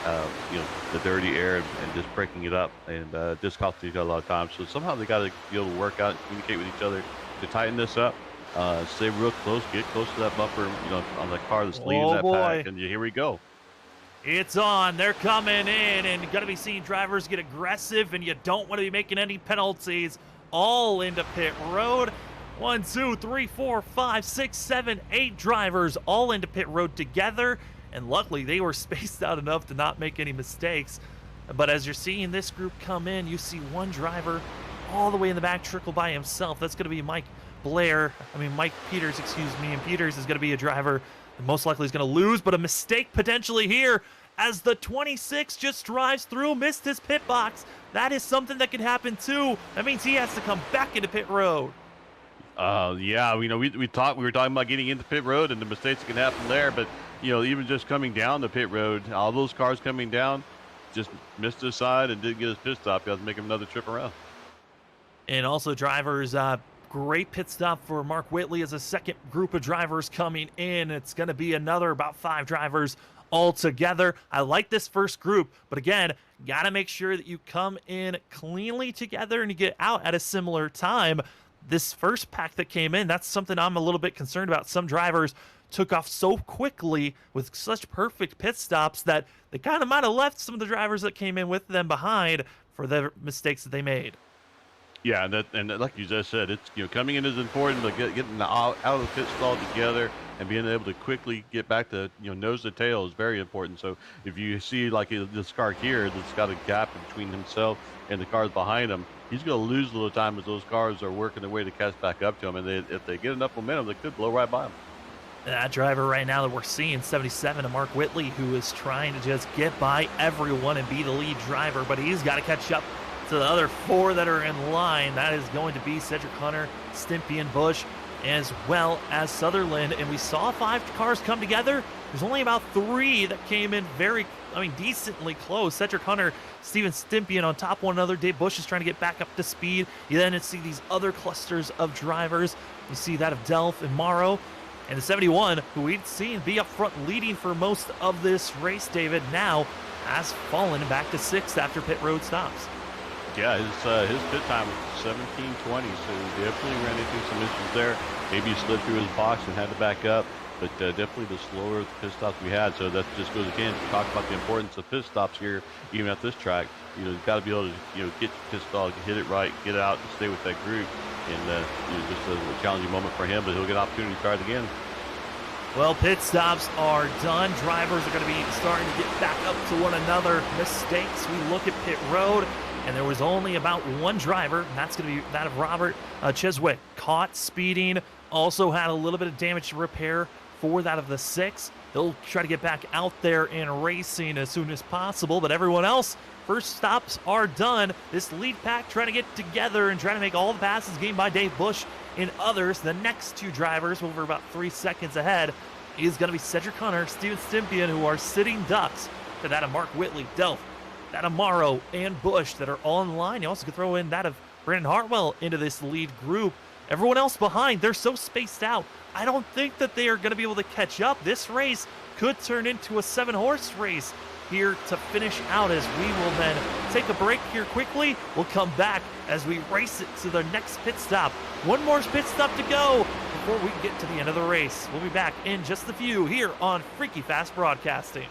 the dirty air, and just breaking it up, and just costing you a lot of time. So somehow they got to be able to work out and communicate with each other to tighten this up. Stay real close, get close to that bumper, on the car that's leading that pack, and here we go. It's on. They're coming in, and you're going to be seeing drivers get aggressive, and you don't want to be making any penalties. All into pit road. 1, 2, 3, 4, 5, 6, 7, 8 drivers all into pit road together, and luckily they were spaced out enough to not make any mistakes. But as you're seeing this group come in, you see one driver all the way in the back trickle by himself. That's going to be Mike Peters, and Peters is going to be a driver that most likely is going to lose, but a mistake potentially here as the 26 just drives through, missed his pit box. That is something that could happen too. That means he has to come back into pit road. Yeah, we were talking about getting into pit road and the mistakes that can happen there, but even just coming down the pit road, all those cars coming down just missed his side and didn't get his pit stop. He has to make him another trip around. And also drivers, great pit stop for Mark Whitley as a second group of drivers coming in. It's going to be another about 5 drivers all together. I like this first group, but again, got to make sure that you come in cleanly together and you get out at a similar time. This first pack that came in, that's something I'm a little bit concerned about. Some drivers took off so quickly with such perfect pit stops that they kind of might have left some of the drivers that came in with them behind for the mistakes that they made. Yeah, and like you just said, it's coming in is important, but getting out of the pit stall together and being able to quickly get back to nose to tail is very important. So if you see like this car here that's got a gap between himself and the cars behind him, he's going to lose a little time as those cars are working their way to catch back up to him, and if they get enough momentum, they could blow right by him. That driver right now that we're seeing, 77, and Mark Whitley, who is trying to just get by everyone and be the lead driver, but he's got to catch up to the other 4 that are in line. That is going to be Cedric Hunter, Stimpy, and Bush, as well as Sutherland. And we saw 5 cars come together. There's only about 3 that came in decently close. Cedric Hunter, Steven Stimpy, and on top of one another. Dave Bush is trying to get back up to speed. You then see these other clusters of drivers. You see that of Delph and Morrow. And the 71, who we'd seen be up front leading for most of this race, David, now has fallen back to 6th after pit road stops. Yeah, his pit time was 17:20, so he definitely ran into some issues there. Maybe he slid through his box and had to back up, but definitely the slower pit stops we had. So that just goes again to talk about the importance of pit stops here, even at this track. You've got to be able to get your pit stall, hit it right, get out, and stay with that group. And just a challenging moment for him, but he'll get an opportunity to try it again. Well, pit stops are done. Drivers are going to be starting to get back up to one another. Mistakes. We look at pit road, and there was only about 1 driver, and that's going to be that of Robert Chiswick. Caught speeding, also had a little bit of damage to repair for that of the 6. He'll try to get back out there and racing as soon as possible, but everyone else, first stops are done. This lead pack trying to get together and trying to make all the passes gained by Dave Bush and others. The next 2 drivers, over about 3 seconds ahead, is going to be Cedric Hunter, Steven Stimpian, who are sitting ducks to that of Mark Whitley, Delph, that of Morrow, and Bush that are all in line. You also could throw in that of Brandon Hartwell into this lead group. Everyone else behind, they're so spaced out. I don't think that they are going to be able to catch up. This race could turn into a 7-horse race here to finish out, as we will then take a break here quickly. We'll come back as we race it to the next pit stop. 1 more pit stop to go before we get to the end of the race. We'll be back in just a few here on Freaky Fast Broadcasting.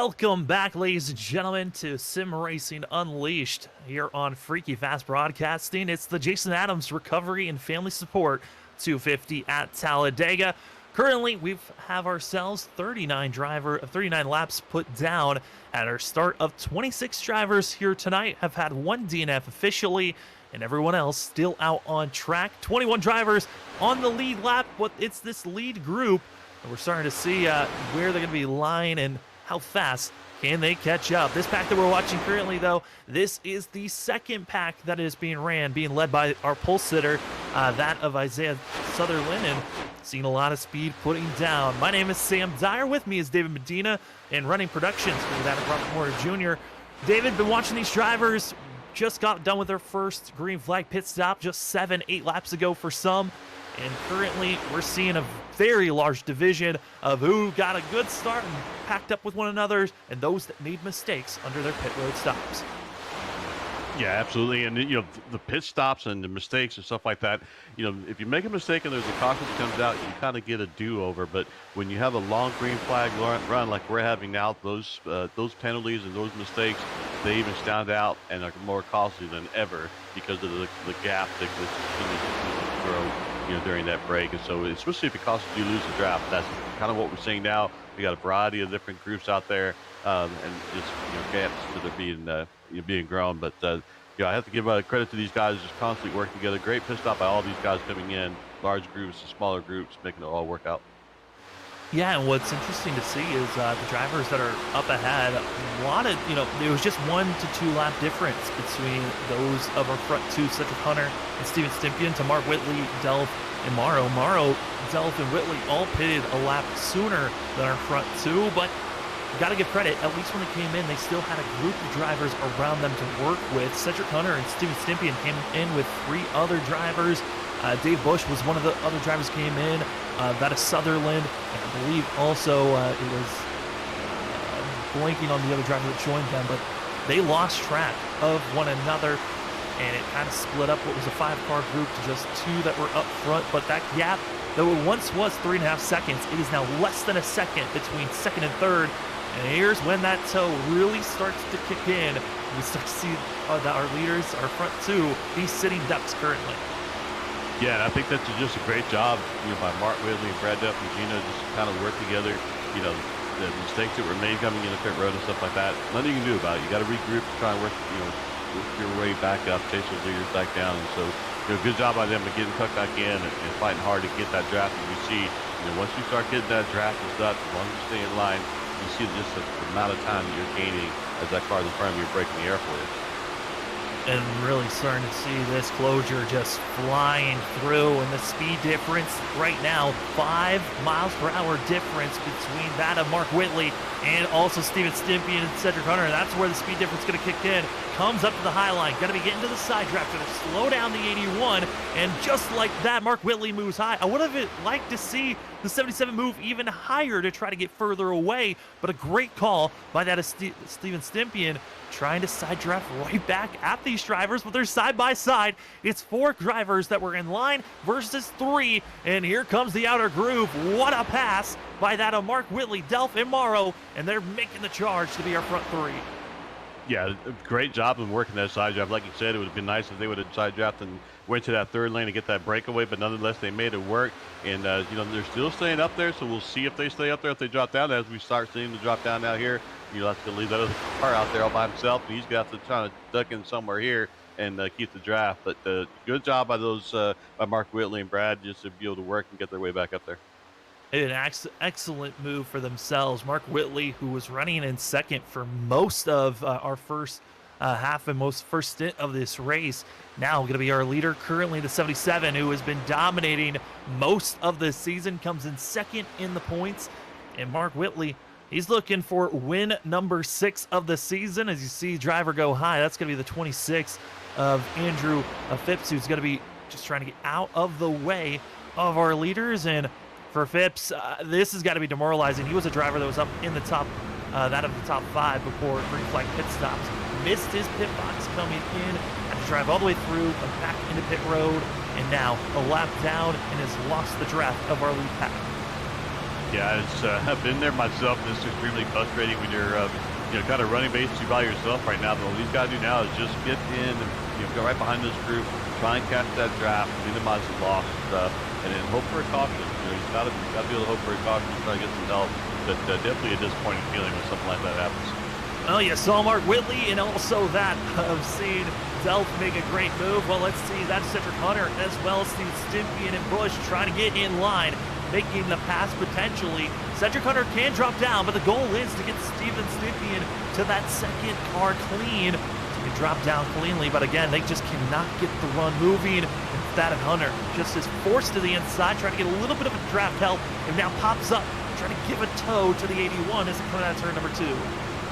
Welcome back, ladies and gentlemen, to Sim Racing Unleashed here on Freaky Fast Broadcasting. It's the Jason Adams Recovery and Family Support 250 at Talladega. Currently, we have ourselves 39 laps put down at our start of 26 drivers here tonight have had one DNF officially, and everyone else still out on track. 21 drivers on the lead lap, but it's this lead group, and we're starting to see where they're going to be lying and how fast can they catch up. This pack that we're watching currently, though, this is the second pack that is being led by our pole sitter, that of Isaiah Sutherland, and seeing a lot of speed putting down. My name is Sam Dyer. With me is David Medina, and running productions for that of Robert Moore Jr. David, been watching these drivers, just got done with their first green flag pit stop just 7-8 laps ago for some. And currently, we're seeing a very large division of who got a good start and packed up with one another, and those that made mistakes under their pit road stops. Yeah, absolutely. And, the pit stops and the mistakes and stuff like that, if you make a mistake and there's a caution that comes out, you kind of get a do-over. But when you have a long green flag run like we're having now, those penalties and those mistakes, they even stand out and are more costly than ever because of the gap that continues to grow during that break. And so especially if it costs you lose the draft, that's kind of what we're seeing now. We got a variety of different groups out there, and just gaps that are being grown. But I have to give credit to these guys just constantly working together. Great pit stop by all these guys coming in, large groups and smaller groups, making it all work out. Yeah, and what's interesting to see is the drivers that are up ahead, a lot of, there was just 1 to 2 lap difference between those of our front two, Cedric Hunter and Steven Stimpian, to Mark Whitley, Delph, and Morrow. Morrow, Delph, and Whitley all pitted a lap sooner than our front two, but got to give credit, at least when they came in, they still had a group of drivers around them to work with. Cedric Hunter and Steven Stimpian came in with 3 other drivers. Dave Bush was one of the other drivers came in, that is Sutherland, and I believe also it was blanking on the other driver that joined them, but they lost track of one another, and it kind of split up what was a 5-car group to just 2 that were up front. But that gap, though it once was 3.5 seconds, it is now less than a second between second and third. And here's when that toe really starts to kick in. We start to see that our leaders, our front two, be sitting ducks currently. Yeah, and I think that's just a great job, by Mark Whitley and Brad Duff and Gino, just to kind of work together. The mistakes that were made coming in the pit road and stuff like that, nothing you can do about it. You got to regroup, try and work your way back up, chase those leaders back down. And so, good job by them of getting tucked back in and fighting hard to get that draft. And you see, once you start getting that draft and stuff, as long as you stay in line, you see just the amount of time that you're gaining as that car's in front of you breaking the air for you. And really starting to see this closure just flying through, and the speed difference right now, 5 miles per hour difference between that of Mark Whitley and also Steven Stimpian and Cedric Hunter. And that's where the speed difference is going to kick in. Comes up to the high line, going to be getting to the side draft, going to slow down the 81, and just like that, Mark Whitley moves high. I would have liked to see the 77 move even higher to try to get further away, but a great call by that of Steven Stimpian, trying to side draft right back at these drivers, but they're side by side. It's 4 drivers that were in line versus 3, and here comes the outer groove. What a pass by that of Mark Whitley, Delph, and Morrow, and they're making the charge to be our front 3. Yeah, great job of working that side draft. Like you said, it would have been nice if they would have side drafted and went to that third lane to get that breakaway, but nonetheless, they made it work. And, they're still staying up there, so we'll see if they stay up there, if they drop down. As we start seeing them drop down out here, you'll have to leave that other car out there all by himself, and he's going to have to try to duck in somewhere here and keep the draft. But good job by by Mark Whitley and Brad, just to be able to work and get their way back up there. An excellent move for themselves. Mark Whitley, who was running in second for most of our first half and first stint of this race, now going to be our leader. Currently the 77, who has been dominating most of the season, comes in second in the points. And Mark Whitley, he's looking for win number 6 of the season. As you see driver go high, that's going to be the 26 of Andrew Phipps, who's going to be just trying to get out of the way of our leaders. And for Phipps, this has got to be demoralizing. He was a driver that was up in the top, that of the top 5 before green flag pit stops. Missed his pit box coming in, had to drive all the way through, back into pit road, and now a lap down and has lost the draft of our lead pack. Yeah, I've been there myself, and it's extremely frustrating when you're, kind of running basically by yourself right now. But what he's got to do now is just get in and go right behind this group, try and catch that draft, minimize the loss, and then hope for a caution. He's got to be able to hope for a caution to try to get some help. But definitely a disappointing feeling when something like that happens. Oh, you saw Mark Whitley, and also that of seeing Delph make a great move. Well, let's see that Cedric Hunter as well as Steve Stimpian and Busch trying to get in line, making the pass potentially. Cedric Hunter can drop down, but the goal is to get Steven Stimpian to that second car clean. So he can drop down cleanly, but again, they just cannot get the run moving. That of Hunter just is forced to the inside, trying to get a little bit of a draft help, and now pops up, trying to give a toe to the 81 as it comes out of turn number 2.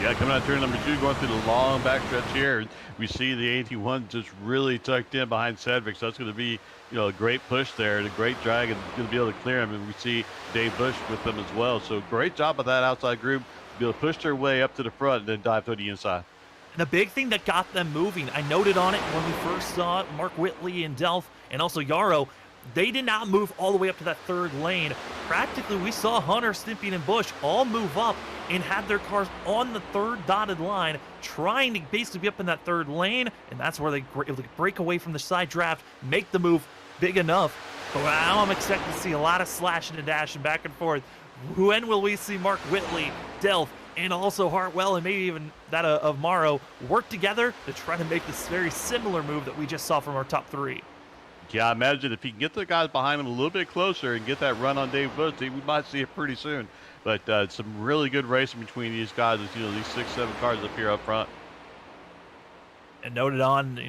Yeah, coming out turn number 2, going through the long backstretch here. We see the 81 just really tucked in behind Cedric, so that's going to be, a great push there, and a great drag, and going to be able to clear him. And we see Dave Busch with them as well. So great job of that outside group to be able to push their way up to the front and then dive to the inside. And the big thing that got them moving, I noted on it when we first saw it, Mark Whitley and Delph and also Yarrow, they did not move all the way up to that third lane. Practically, we saw Hunter, Stimpian, and Busch all move up and have their cars on the third dotted line, trying to basically be up in that third lane, and that's where they were able to break away from the side draft, make the move big enough. But now I'm expecting to see a lot of slashing and dashing back and forth. When will we see Mark Whitley, Delph, and also Hartwell, and maybe even that of Morrow, work together to try to make this very similar move that we just saw from our top 3? Yeah, I imagine if he can get the guys behind him a little bit closer and get that run on Dave Busch, we might see it pretty soon. But some really good racing between these guys, these 6-7 cars up here up front. And noted on,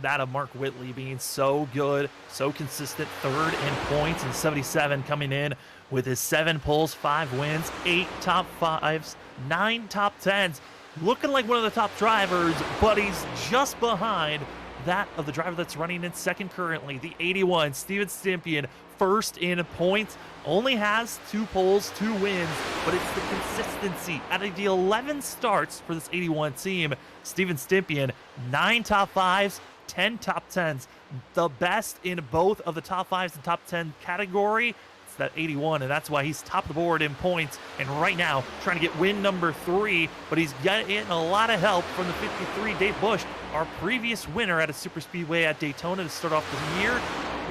that of Mark Whitley being so good, so consistent, third in points, and 77 coming in with his 7 poles, 5 wins, 8 top 5s, 9 top 10s. Looking like one of the top drivers, but he's just behind that of the driver that's running in second currently, the 81, Steven Stimpian, first in points, only has 2 poles, 2 wins, but it's the consistency. Out of the 11 starts for this 81 team, Steven Stimpian, 9 top 5s, 10 top 10s, the best in both of the top 5s and top 10 category. It's that 81, and that's why he's top of the board in points, and right now trying to get win number 3, but he's getting a lot of help from the 53, Dave Busch, our previous winner at a super speedway at Daytona to start off the year.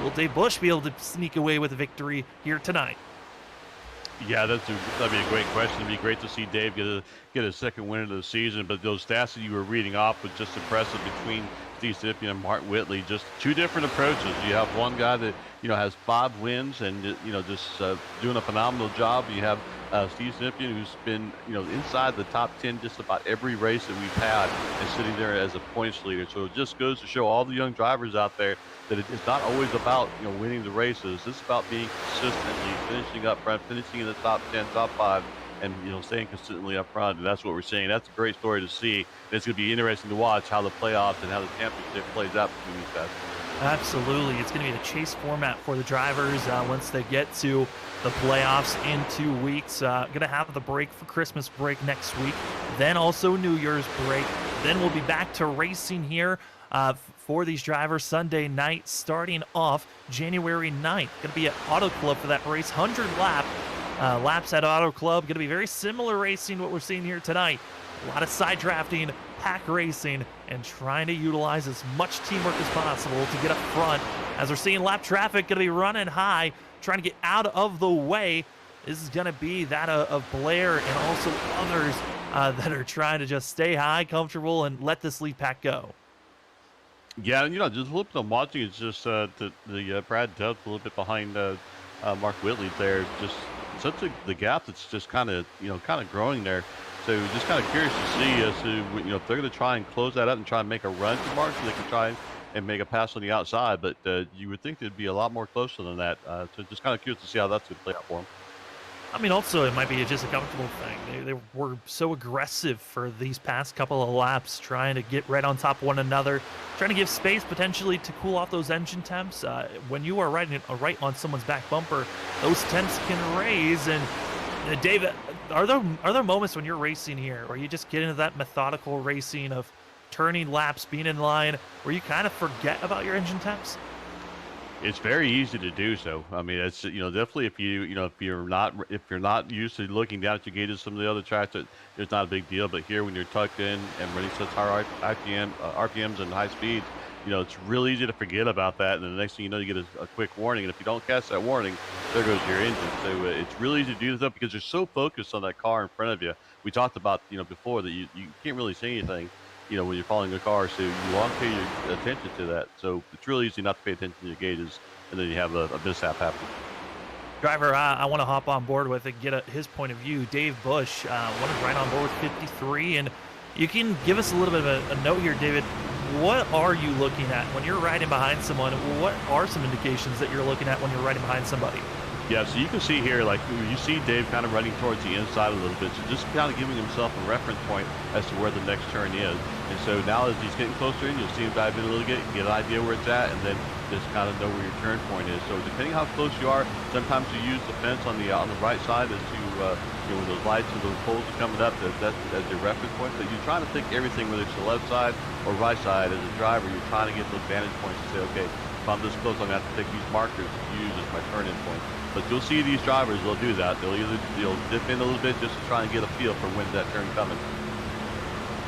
Will Dave Busch be able to sneak away with a victory here tonight? Yeah, that'd be a great question. It'd be great to see Dave get a second win of the season. But those stats that you were reading off was just impressive between Steve Stimpian and Mark Whitley. Just 2 different approaches. You have one guy that has 5 wins and just doing a phenomenal job. You have Steve Stimpian, who's been inside the top 10 just about every race that we've had, and sitting there as a points leader. So it just goes to show all the young drivers out there that it's not always about winning the races. It's about being consistently finishing up front, finishing in the top 10, top 5, and staying consistently up front. And that's what we're seeing. That's a great story to see. And it's going to be interesting to watch how the playoffs and how the championship plays out between these guys. Absolutely. It's going to be the chase format for the drivers once they get to the playoffs in 2 weeks. Going to have the break for Christmas break next week, then also New Year's break. Then we'll be back to racing here for these drivers Sunday night, starting off January 9th. Going to be at Auto Club for that race, 100 laps at Auto Club. Going to be very similar racing to what we're seeing here tonight. A lot of side drafting, pack racing, and trying to utilize as much teamwork as possible to get up front. As we're seeing lap traffic going to be running high, trying to get out of the way. This is going to be that of Blair and also others that are trying to just stay high, comfortable, and let this lead pack go. Yeah, and just a little bit I'm watching. It's just the Brad Delph a little bit behind Mark Whitley there. Just such the gap that's just kind of growing there. So just kind of curious to see as to if they're going to try and close that up and try and make a run to Mark, so they can try and make a pass on the outside. But you would think it'd be a lot more closer than that. So just kind of curious to see how that's going to play out for them. I mean, also, it might be just a comfortable thing. They were so aggressive for these past couple of laps, trying to get right on top of one another, trying to give space potentially to cool off those engine temps. When you are riding right on someone's back bumper, those temps can raise. And David, are there moments when you're racing here where you just get into that methodical racing of turning laps, being in line, where you kind of forget about your engine temps? It's very easy to do so. I mean, it's definitely if if you're not used to looking down at your gauges, some of the other tracks that it's not a big deal. But here, when you're tucked in and running such high RPMs and high speeds, it's really easy to forget about that. And the next thing you know, you get a quick warning, and if you don't catch that warning, there goes your engine. So it's really easy to do that because you're so focused on that car in front of you. We talked about before that you can't really see anything when you're following a car, so you want to pay your attention to that. So it's really easy not to pay attention to your gauges, and then you have a mishap happen. Driver, I want to hop on board with and get his point of view. Dave Bush wanted right on board with 53, and you can give us a little bit of a note here, David. What are you looking at when you're riding behind someone? What are some indications that you're looking at when you're riding behind somebody? Yeah, so you can see here, like you see Dave kind of running towards the inside a little bit, so just kind of giving himself a reference point as to where the next turn is. And so now as he's getting closer in, you'll see him dive in a little bit, get an idea where it's at, and then just kind of know where your turn point is. So depending how close you are, sometimes you use the fence on the right side as to when those lights and those poles are coming up, that's as your reference point. But you're trying to think everything, whether it's the left side or right side. As a driver, you're trying to get those vantage points to say, okay, if I'm this close, I'm going to have to take these markers to use as my turn-in point. But you'll see these drivers, they'll do that. They'll dip in a little bit just to try and get a feel for when's that turn coming.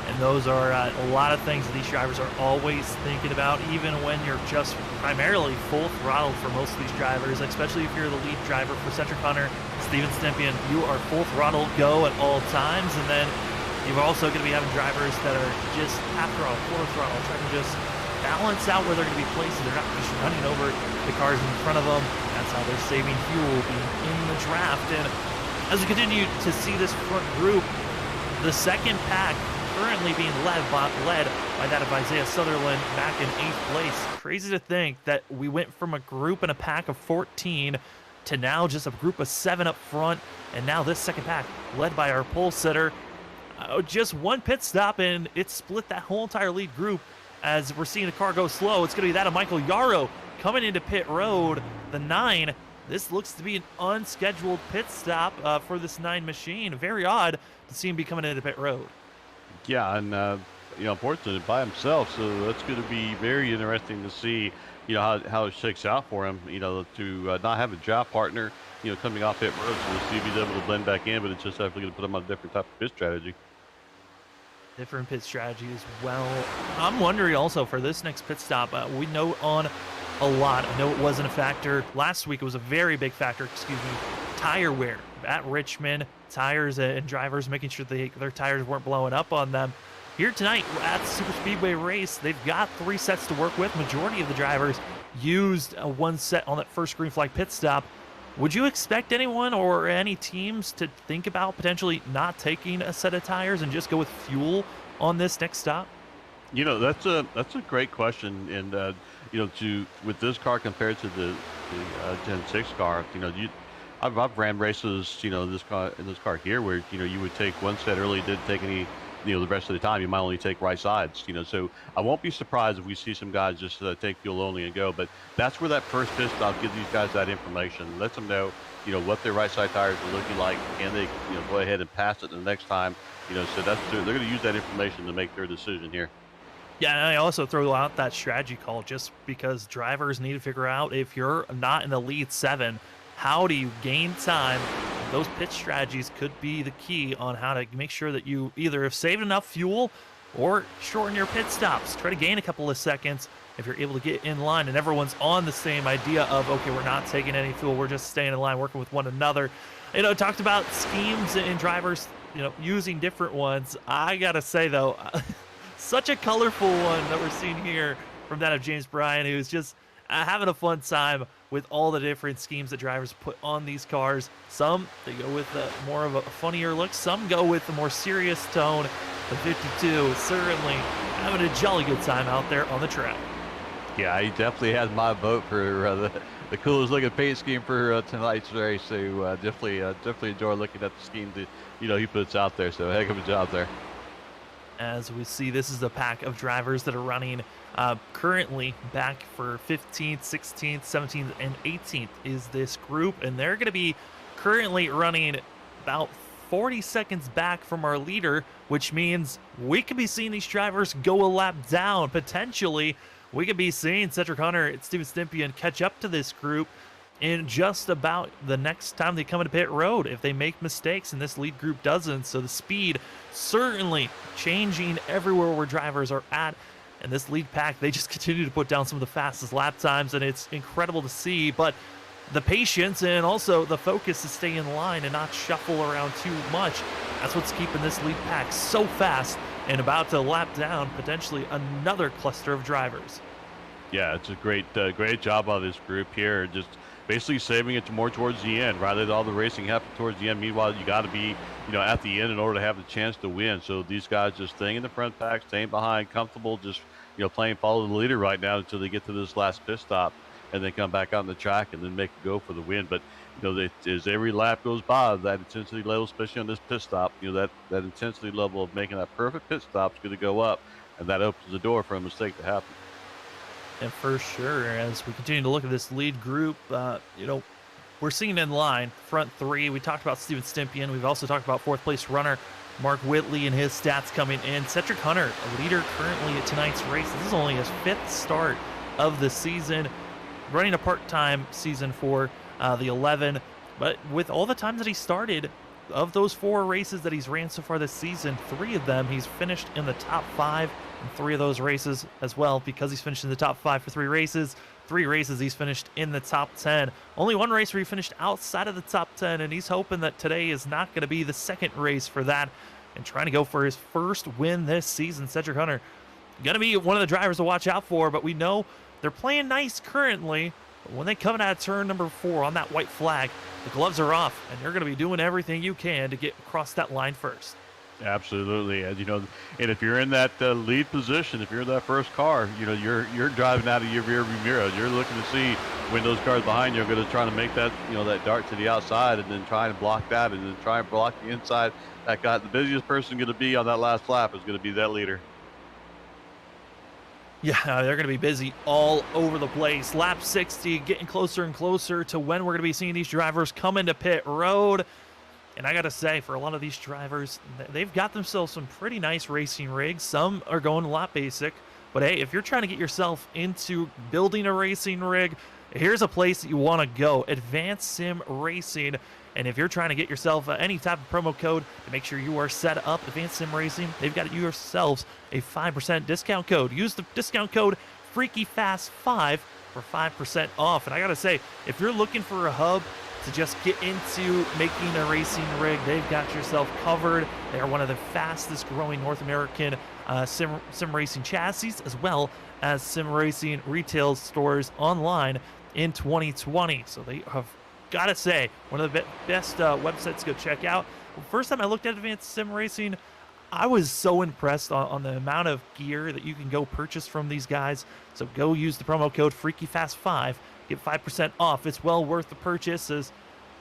And those are a lot of things that these drivers are always thinking about, even when you're just primarily full throttled for most of these drivers, especially if you're the lead driver for Centric Hunter, Steven Stempien. You are full throttle go at all times, and then you're also going to be having drivers that are just half throttle, quarter throttle, trying to just balance out where they're going to be placed. They're not just running over the cars in front of them. That's how they're saving fuel being in the draft. And as we continue to see this front group, the second pack currently being led by that of Isaiah Sutherland back in 8th place. Crazy to think that we went from a group and a pack of 14 to now just a group of 7 up front, and now this second pack led by our pole sitter. Just one pit stop, and it split that whole entire lead group. As we're seeing the car go slow, it's going to be that of Michael Yarrow coming into pit road, the 9. This looks to be an unscheduled pit stop for this 9 machine. Very odd to see him be coming into pit road. Yeah, and unfortunately by himself, so that's going to be very interesting to see, how it shakes out for him, to not have a job partner, coming off pit road, so we'll see if he's able to blend back in, but it's just definitely going to put him on a different type of pit strategy. Different pit strategy as well. I'm wondering also for this next pit stop, we note on a lot. I know it wasn't a factor. Last week it was a very big factor, tire wear at Richmond. Tires and drivers making sure their tires weren't blowing up on them. Here tonight at the Super Speedway race, they've got 3 sets to work with. Majority of the drivers used one set on that first green flag pit stop. Would you expect anyone or any teams to think about potentially not taking a set of tires and just go with fuel on this next stop? That's a great question, and with this car compared to the Gen 6 car, I've ran races, this car here where you would take one set early, didn't take any, the rest of the time you might only take right sides, so I won't be surprised if we see some guys just take fuel only and go. But that's where that first pit stop gives these guys that information, lets them know what their right side tires are looking like, and they go ahead and pass it the next time, so they're going to use that information to make their decision here. Yeah, and I also throw out that strategy call just because drivers need to figure out, if you're not in the lead 7, how do you gain time? Those pit strategies could be the key on how to make sure that you either have saved enough fuel or shorten your pit stops. Try to gain a couple of seconds if you're able to get in line and everyone's on the same idea of, okay, we're not taking any fuel, we're just staying in line, working with one another. Talked about schemes and drivers, using different ones. I gotta say though, such a colorful one that we're seeing here from that of James Bryan, who's just having a fun time with all the different schemes that drivers put on these cars. Some, they go with more of a funnier look. Some go with the more serious tone. The 52 is certainly having a jolly good time out there on the track. Yeah, he definitely has my vote for the coolest looking paint scheme for tonight's race. So definitely enjoy looking at the scheme that he puts out there. So heck of a job there. As we see, this is a pack of drivers that are running currently back for 15th, 16th, 17th, and 18th is this group, and they're going to be currently running about 40 seconds back from our leader, which means we could be seeing these drivers go a lap down. Potentially, we could be seeing Cedric Hunter and Steven Stympian catch up to this group in just about the next time they come into pit road if they make mistakes and this lead group doesn't. So the speed certainly changing everywhere where drivers are at. And this lead pack, they just continue to put down some of the fastest lap times, and it's incredible to see. But the patience and also the focus to stay in line and not shuffle around too much, that's what's keeping this lead pack so fast and about to lap down potentially another cluster of drivers. Yeah, it's a great job by this group here. Just basically saving it to more towards the end, rather than all the racing happen towards the end. Meanwhile, you got to be, at the end in order to have the chance to win. So these guys just staying in the front pack, staying behind, comfortable, just playing follow the leader right now until they get to this last pit stop, and then come back on the track and then make a go for the win. But as every lap goes by, that intensity level, especially on this pit stop, that intensity level of making that perfect pit stop is going to go up, and that opens the door for a mistake to happen. And for sure, as we continue to look at this lead group, we're seeing in line, front three. We talked about Steven Stympian. We've also talked about fourth place runner Mark Whitley and his stats coming in. Cedric Hunter, a leader currently at tonight's race. This is only his 5th start of the season, running a part-time season for the 11. But with all the times that he started, of those 4 races that he's ran so far this season, 3 of them he's finished in the top 5, and 3 of those races as well, because he's finished in the top 5 for 3 races. 3 races he's finished in the top 10. Only 1 race where he finished outside of the top 10, and he's hoping that today is not going to be the second race for that, and trying to go for his first win this season. Cedric Hunter going to be one of the drivers to watch out for, but we know they're playing nice currently. But when they come out of turn number 4 on that white flag, the gloves are off, and you're going to be doing everything you can to get across that line first. Absolutely, and and if you're in that lead position, if you're in that first car, you're driving out of your rearview mirror. You're looking to see when those cars behind you are going to try to make that that dart to the outside, and then try and block that, and then try and block the inside. That guy, the busiest person going to be on that last lap is going to be that leader. Yeah, they're going to be busy all over the place. Lap 60, getting closer and closer to when we're going to be seeing these drivers come into pit road. And I got to say, for a lot of these drivers, they've got themselves some pretty nice racing rigs. Some are going a lot basic. But hey, if you're trying to get yourself into building a racing rig, here's a place that you want to go. Advanced Sim Racing. And if you're trying to get yourself any type of promo code to make sure you are set up, Advanced Sim Racing, they've got yourselves a 5% discount code. Use the discount code FreakyFast5 for 5% off. And I got to say, if you're looking for a hub to just get into making a racing rig, they've got yourself covered. They are one of the fastest growing North American sim racing chassis, as well as sim racing retail stores online in 2020. So they have, gotta say, one of the best websites to go check out. First time I looked at Advanced Sim Racing, I was so impressed on the amount of gear that you can go purchase from these guys. So go use the promo code FreakyFast5, get 5% off. It's well worth the purchase, as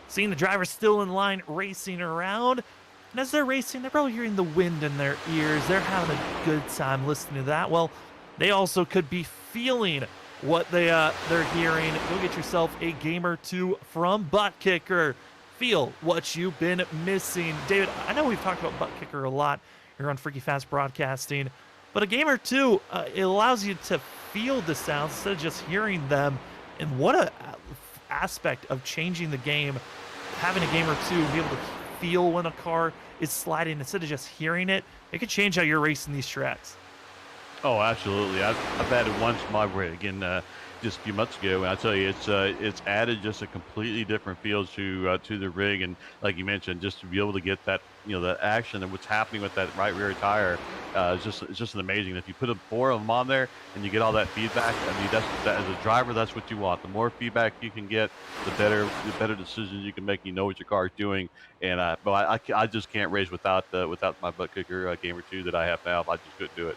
seeing the drivers still in line racing around. And as they're racing, they're probably hearing the wind in their ears. They're having a good time listening to that. Well, they also could be feeling what they're hearing. Go get yourself a game or two from ButtKicker. Feel what you've been missing. David, I know we've talked about ButtKicker a lot here on Freaky Fast Broadcasting, but a game or two, it allows you to feel the sounds instead of just hearing them. And what a aspect of changing the game, having a game or two, be able to feel when a car is sliding instead of just hearing it. It could change how you're racing these tracks. Oh, absolutely. I've added once my rig in just a few months ago, and I tell you, it's added just a completely different feel to the rig. And like you mentioned, just to be able to get that that action and what's happening with that right rear tire, it's just amazing. If you put 4 of them on there and you get all that feedback, I mean, that as a driver, that's what you want. The more feedback you can get, the better decisions you can make. You know what your car is doing, and but I just can't race without my ButtKicker game or two that I have now. I just couldn't do it.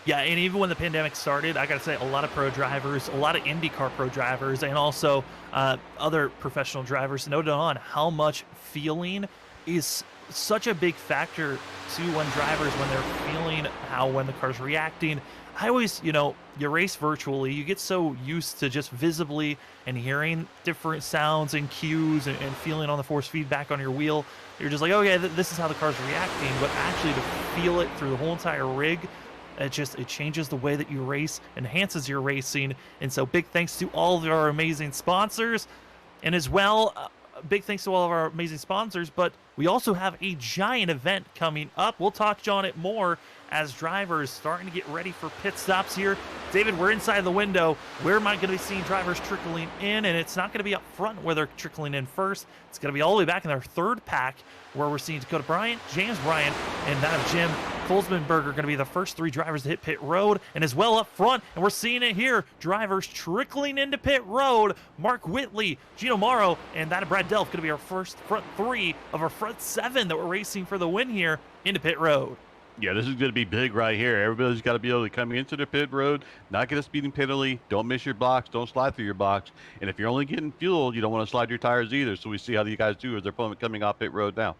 Yeah, and even when the pandemic started, I got to say, a lot of pro drivers, a lot of IndyCar pro drivers, and also other professional drivers noted on how much feeling is such a big factor to when drivers, when they're feeling feeling how when the car's reacting. I always, you race virtually, you get so used to just visibly and hearing different sounds and cues and feeling on the force feedback on your wheel. You're just like, okay, this is how the car's reacting, but actually to feel it through the whole entire rig, it changes the way that you race, enhances your racing. And so big thanks to all of our amazing sponsors, and as well, big thanks to all of our amazing sponsors, but we also have a giant event coming up. We'll touch on it more as drivers starting to get ready for pit stops here. David, we're inside the window. Where am I going to be seeing drivers trickling in? And it's not going to be up front where they're trickling in first. It's going to be all the way back in their third pack where we're seeing Dakota Bryant, James Bryant, and that of Jim Kolsmanberger going to be the first three drivers to hit pit road, and as well up front, and we're seeing it here, drivers trickling into pit road. Mark Whitley, Gino Morrow, and that of Brad Delph going to be our first front three of our front seven that we're racing for the win here into pit road. Yeah, this is going to be big right here. Everybody's got to be able to come into the pit road, not get a speeding penalty, don't miss your blocks, don't slide through your blocks. And if you're only getting fuel, you don't want to slide your tires either. So we see how you guys do as they're coming off pit road now.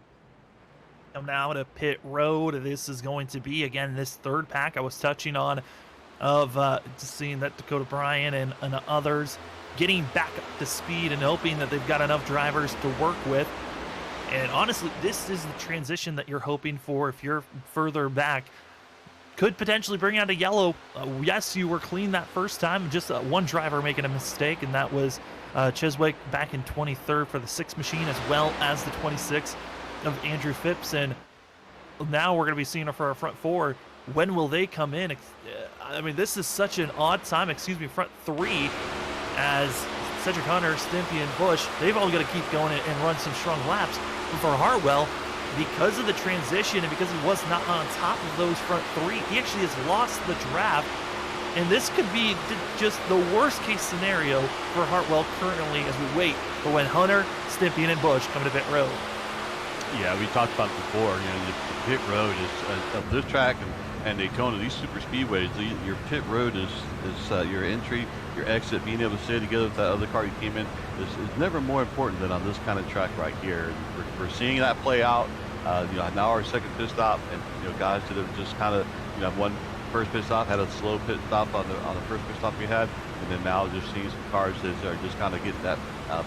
Now to pit road. This is going to be, again, this third pack I was touching on of just seeing that Dakota Bryant and others getting back up to speed and hoping that they've got enough drivers to work with. And honestly, this is the transition that you're hoping for if you're further back. Could potentially bring out a yellow. Yes, you were clean that first time. Just one driver making a mistake, and that was Chiswick back in 23rd for the 6 machine, as well as the 26 of Andrew Phipps. And now we're going to be seeing it for our front four. When will they come in? I mean, this is such an odd time. Front three, as Cedric Hunter, Stimpy, and Busch, they've all got to keep going and run some strong laps. But for Hartwell, because of the transition and because he was not on top of those front three, he actually has lost the draft. And this could be just the worst case scenario for Hartwell currently as we wait for when Hunter, Stimpy, and Busch come to pit road. Yeah, we talked about it before. The pit road is of this track and Daytona, these super speedways. Your pit road is your entry, your exit, being able to stay together with that other car you came in is never more important than on this kind of track right here. We're seeing that play out. Now our second pit stop, and guys that have just kind of one first pit stop had a slow pit stop on the first pit stop we had, and then now just seeing some cars that are just kind of getting that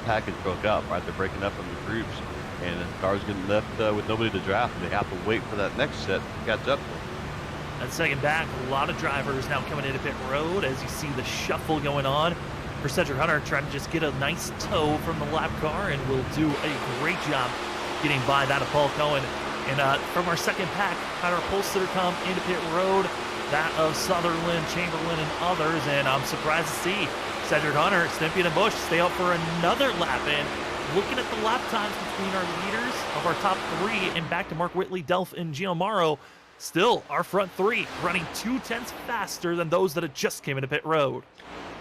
package broke up. Right, they're breaking up into groups. And the cars getting left with nobody to draft, and they have to wait for that next set to catch up to them. That second back, a lot of drivers now coming into pit road as you see the shuffle going on. For Cedric Hunter, trying to just get a nice tow from the lap car, and will do a great job getting by that of Paul Cohen. And from our second pack, had our pole sitter come into pit road, that of Sutherland, Chamberlain, and others. And I'm surprised to see Cedric Hunter, Stimpy, and Busch stay up for another lap in. Looking at the lap times between our leaders of our top three and back to Mark Whitley, Delph, and Gino Morrow, still our front three running 2/10 faster than those that had just came into pit road.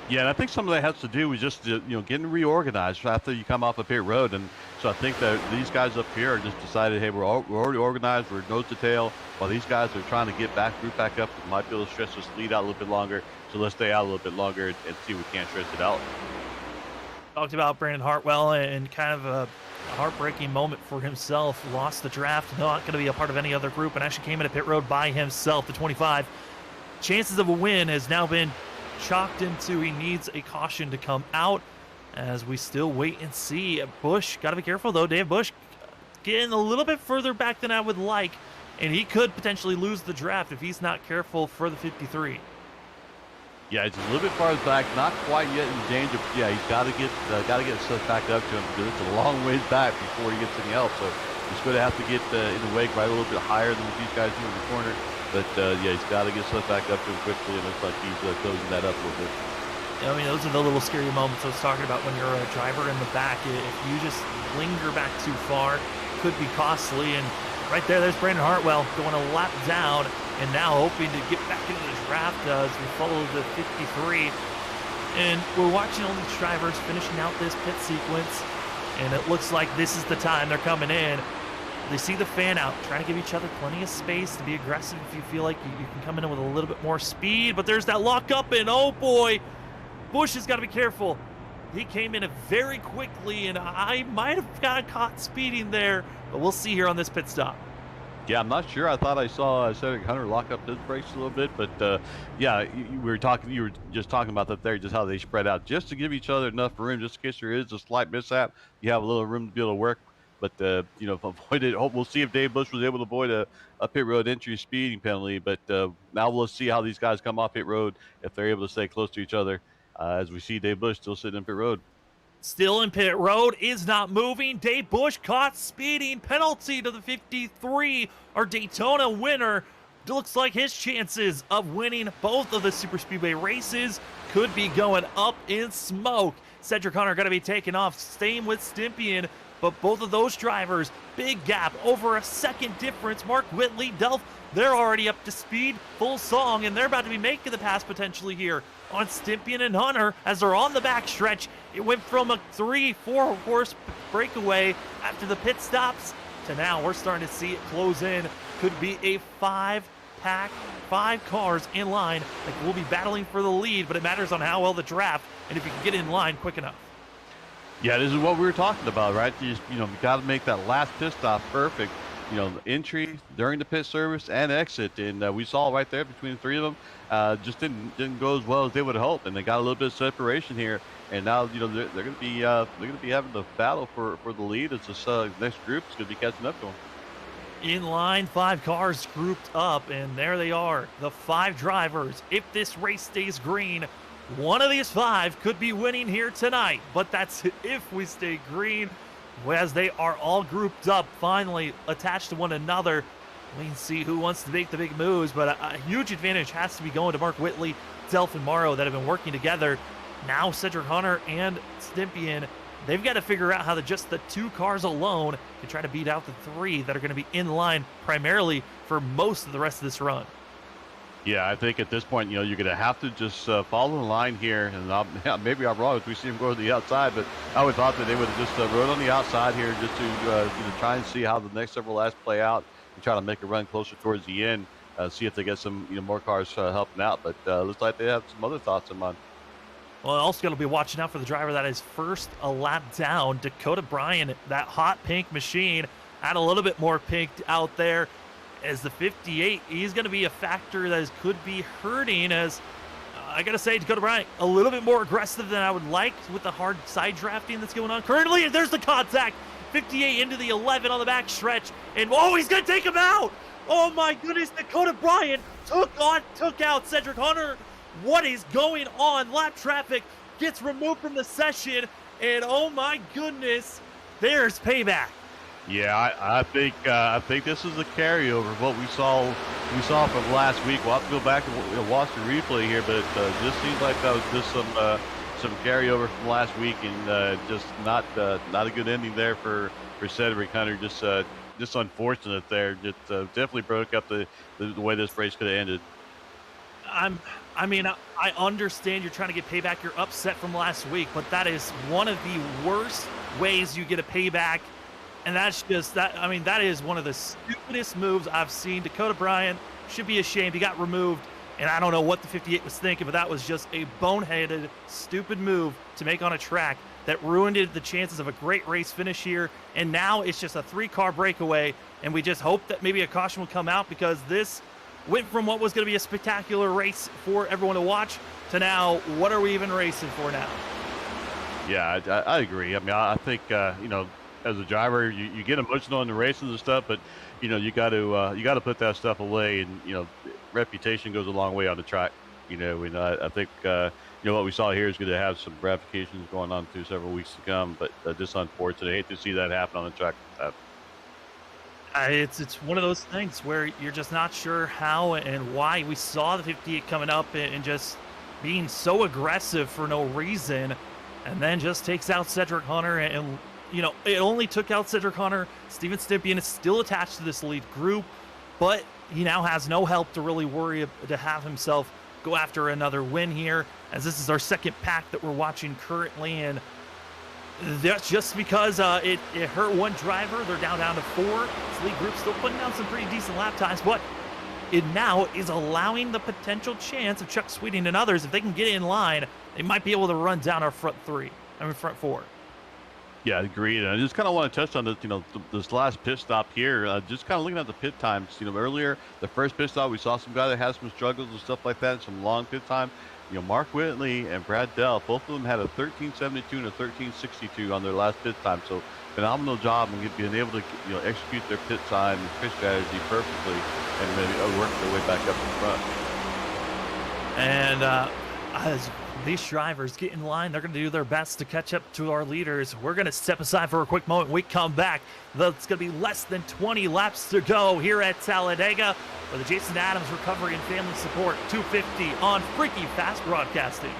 Yeah, and I think some of that has to do with just getting reorganized after you come off a pit road. And so I think that these guys up here are just decided, hey, we're already organized, we're nose to tail, while these guys are trying to get group back up. We might be able to stretch this lead out a little bit longer, so let's stay out a little bit longer and see if we can't stretch it out. Talked about Brandon Hartwell and kind of a heartbreaking moment for himself. Lost the draft, not going to be a part of any other group, and actually came into pit road by himself. The 25. Chances of a win has now been chalked into he needs a caution to come out as we still wait and see. Busch, got to be careful though. Dave Busch getting a little bit further back than I would like, and he could potentially lose the draft if he's not careful for the 53. Yeah, it's a little bit farther back, not quite yet in danger. But yeah, he's got to get stuff back up to him because it's a long ways back before he gets any help. So he's going to have to get in the wake right a little bit higher than what these guys do in the corner. But yeah, he's got to get stuff back up to him quickly, and it looks like he's closing that up a little bit. I mean, those are the little scary moments I was talking about when you're a driver in the back. If you just linger back too far, could be costly. And right there's Brandon Hartwell going a lap down, and now hoping to get back into the draft as we follow the 53. And we're watching all these drivers finishing out this pit sequence, and it looks like this is the time they're coming in. They see the fan out, trying to give each other plenty of space to be aggressive if you feel like you can come in with a little bit more speed. But there's that lock up, and oh boy, Busch has got to be careful. He came in very quickly, and I might have got caught speeding there, but we'll see here on this pit stop. Yeah, I'm not sure. I thought I saw Cedric Hunter lock up his brakes a little bit, but yeah, we were talking. You were just talking about that there, just how they spread out, just to give each other enough room, just in case there is a slight mishap. You have a little room to be able to work. But avoid it. We'll see if Dave Bush was able to avoid a pit road entry speeding penalty. But now we'll see how these guys come off pit road if they're able to stay close to each other. As we see Dave Bush still sitting in pit road. Still in pit road, is not moving. Dave Bush caught speeding, penalty to the 53. Our Daytona winner. Looks like his chances of winning both of the super speedway races could be going up in smoke. Cedric Hunter going to be taken off. Same with Stympian, but both of those drivers, big gap, over a second difference. Mark Whitley, Delph, they're already up to speed, full song, and they're about to be making the pass potentially here on Stympian and Hunter as they're on the backstretch. It went from a 3-4 horse breakaway after the pit stops to now we're starting to see it close in. Could be a 5-pack, 5 cars in line. Like we'll be battling for the lead, but it matters on how well the draft and if you can get in line quick enough. Yeah, this is what we were talking about, right? You got to make that last pit stop perfect. The entry during the pit service and exit, and we saw right there between the three of them, just didn't go as well as they would have hoped, and they got a little bit of separation here, and now they're going to be having the battle for the lead as this next group is going to be catching up to them. In line, 5 cars grouped up, and there they are, the 5 drivers. If this race stays green, one of these 5 could be winning here tonight, but that's if we stay green. As they are all grouped up, finally attached to one another. We can see who wants to make the big moves, but a huge advantage has to be going to Mark Whitley, Delph, and Morrow that have been working together. Now Cedric Hunter and Stympian, they've got to figure out how just the 2 cars alone can try to beat out the 3 that are going to be in line primarily for most of the rest of this run. Yeah, I think at this point, you're going to have to just follow the line here. And maybe I'm wrong if we see him go to the outside, but I would thought that they would have just rode on the outside here just to try and see how the next several laps play out and try to make a run closer towards the end, see if they get some more cars helping out. But looks like they have some other thoughts in mind. Well, also going to be watching out for the driver that is first a lap down, Dakota Bryan, that hot pink machine. Add a little bit more pink out there. As the 58, he's going to be a factor that could be hurting as, I got to say, Dakota Bryan, a little bit more aggressive than I would like with the hard side drafting that's going on currently. There's the contact. 58 into the 11 on the back stretch. And, oh, he's going to take him out. Oh, my goodness. Dakota Bryan took out Cedric Hunter. What is going on? Lap traffic gets removed from the session. And, oh, my goodness, there's payback. Yeah, I think this is a carryover of what we saw from last week. We'll have to go back and watch the replay here, but it just seems like that was just some carryover from last week, and just not a good ending there for Cedric Hunter. Just unfortunate there. Just definitely broke up the way this race could have ended. I understand you're trying to get payback. You're upset from last week, but that is one of the worst ways you get a payback. And that's just that. I mean, that is one of the stupidest moves I've seen. Dakota Bryan should be ashamed. He got removed, and I don't know what the 58 was thinking, but that was just a boneheaded, stupid move to make on a track that ruined the chances of a great race finish here. And now it's just a 3-car breakaway, and we just hope that maybe a caution will come out because this went from what was going to be a spectacular race for everyone to watch to now, what are we even racing for now? Yeah, I agree. I mean, I think as a driver, you get emotional in the races and stuff, but you got to put that stuff away, and reputation goes a long way on the track. And I think what we saw here is going to have some ramifications going on through several weeks to come. But just unfortunate. I hate to see that happen on the track. It's one of those things where you're just not sure how and why. We saw the 58 coming up and just being so aggressive for no reason, and then just takes out Cedric Hunter and it only took out Cedric Hunter. Steven Stympian is still attached to this lead group, but he now has no help to really worry to have himself go after another win here, as this is our second pack that we're watching currently, and that's just because it hurt one driver. They're down to 4. This lead group still putting down some pretty decent lap times, but it now is allowing the potential chance of Chuck Sweeting and others, if they can get in line, they might be able to run down our front 4. Yeah, agreed. And I just kind of want to touch on this, this last pit stop here. Just kind of looking at the pit times. Earlier, the first pit stop, we saw some guy that had some struggles and stuff like that, some long pit time. Mark Whitley and Brad Dell, both of them had a 13:72 and a 13:62 on their last pit time. So phenomenal job and being able to, execute their pit time and pit strategy perfectly, and maybe work their way back up in front. And as these drivers get in line, they're going to do their best to catch up to our leaders. We're going to step aside for a quick moment. We come back. It's going to be less than 20 laps to go here at Talladega for the Jason Adams Recovery and Family Support 250 on Freaky Fast Broadcasting.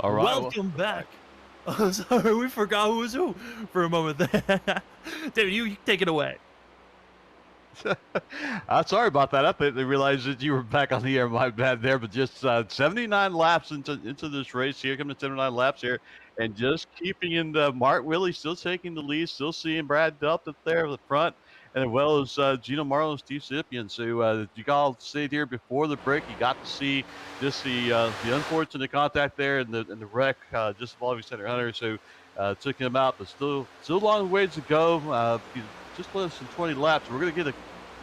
All right. Welcome back. Oh, sorry, we forgot who was who for a moment there. David, you take it away. Sorry about that. I didn't realize that you were back on the air. My bad there. But just 79 laps into this race here, coming to 79 laps here, and just keeping in the Mark Willie still taking the lead, still seeing Brad Delp up there at the front, and as well as Gino Marlowe and Steve Sipian. So you all stayed here before the break. You got to see just the unfortunate contact there and the wreck just involving Center Hunter. So took him out, but still a long ways to go. Just less than 20 laps. We're going to get a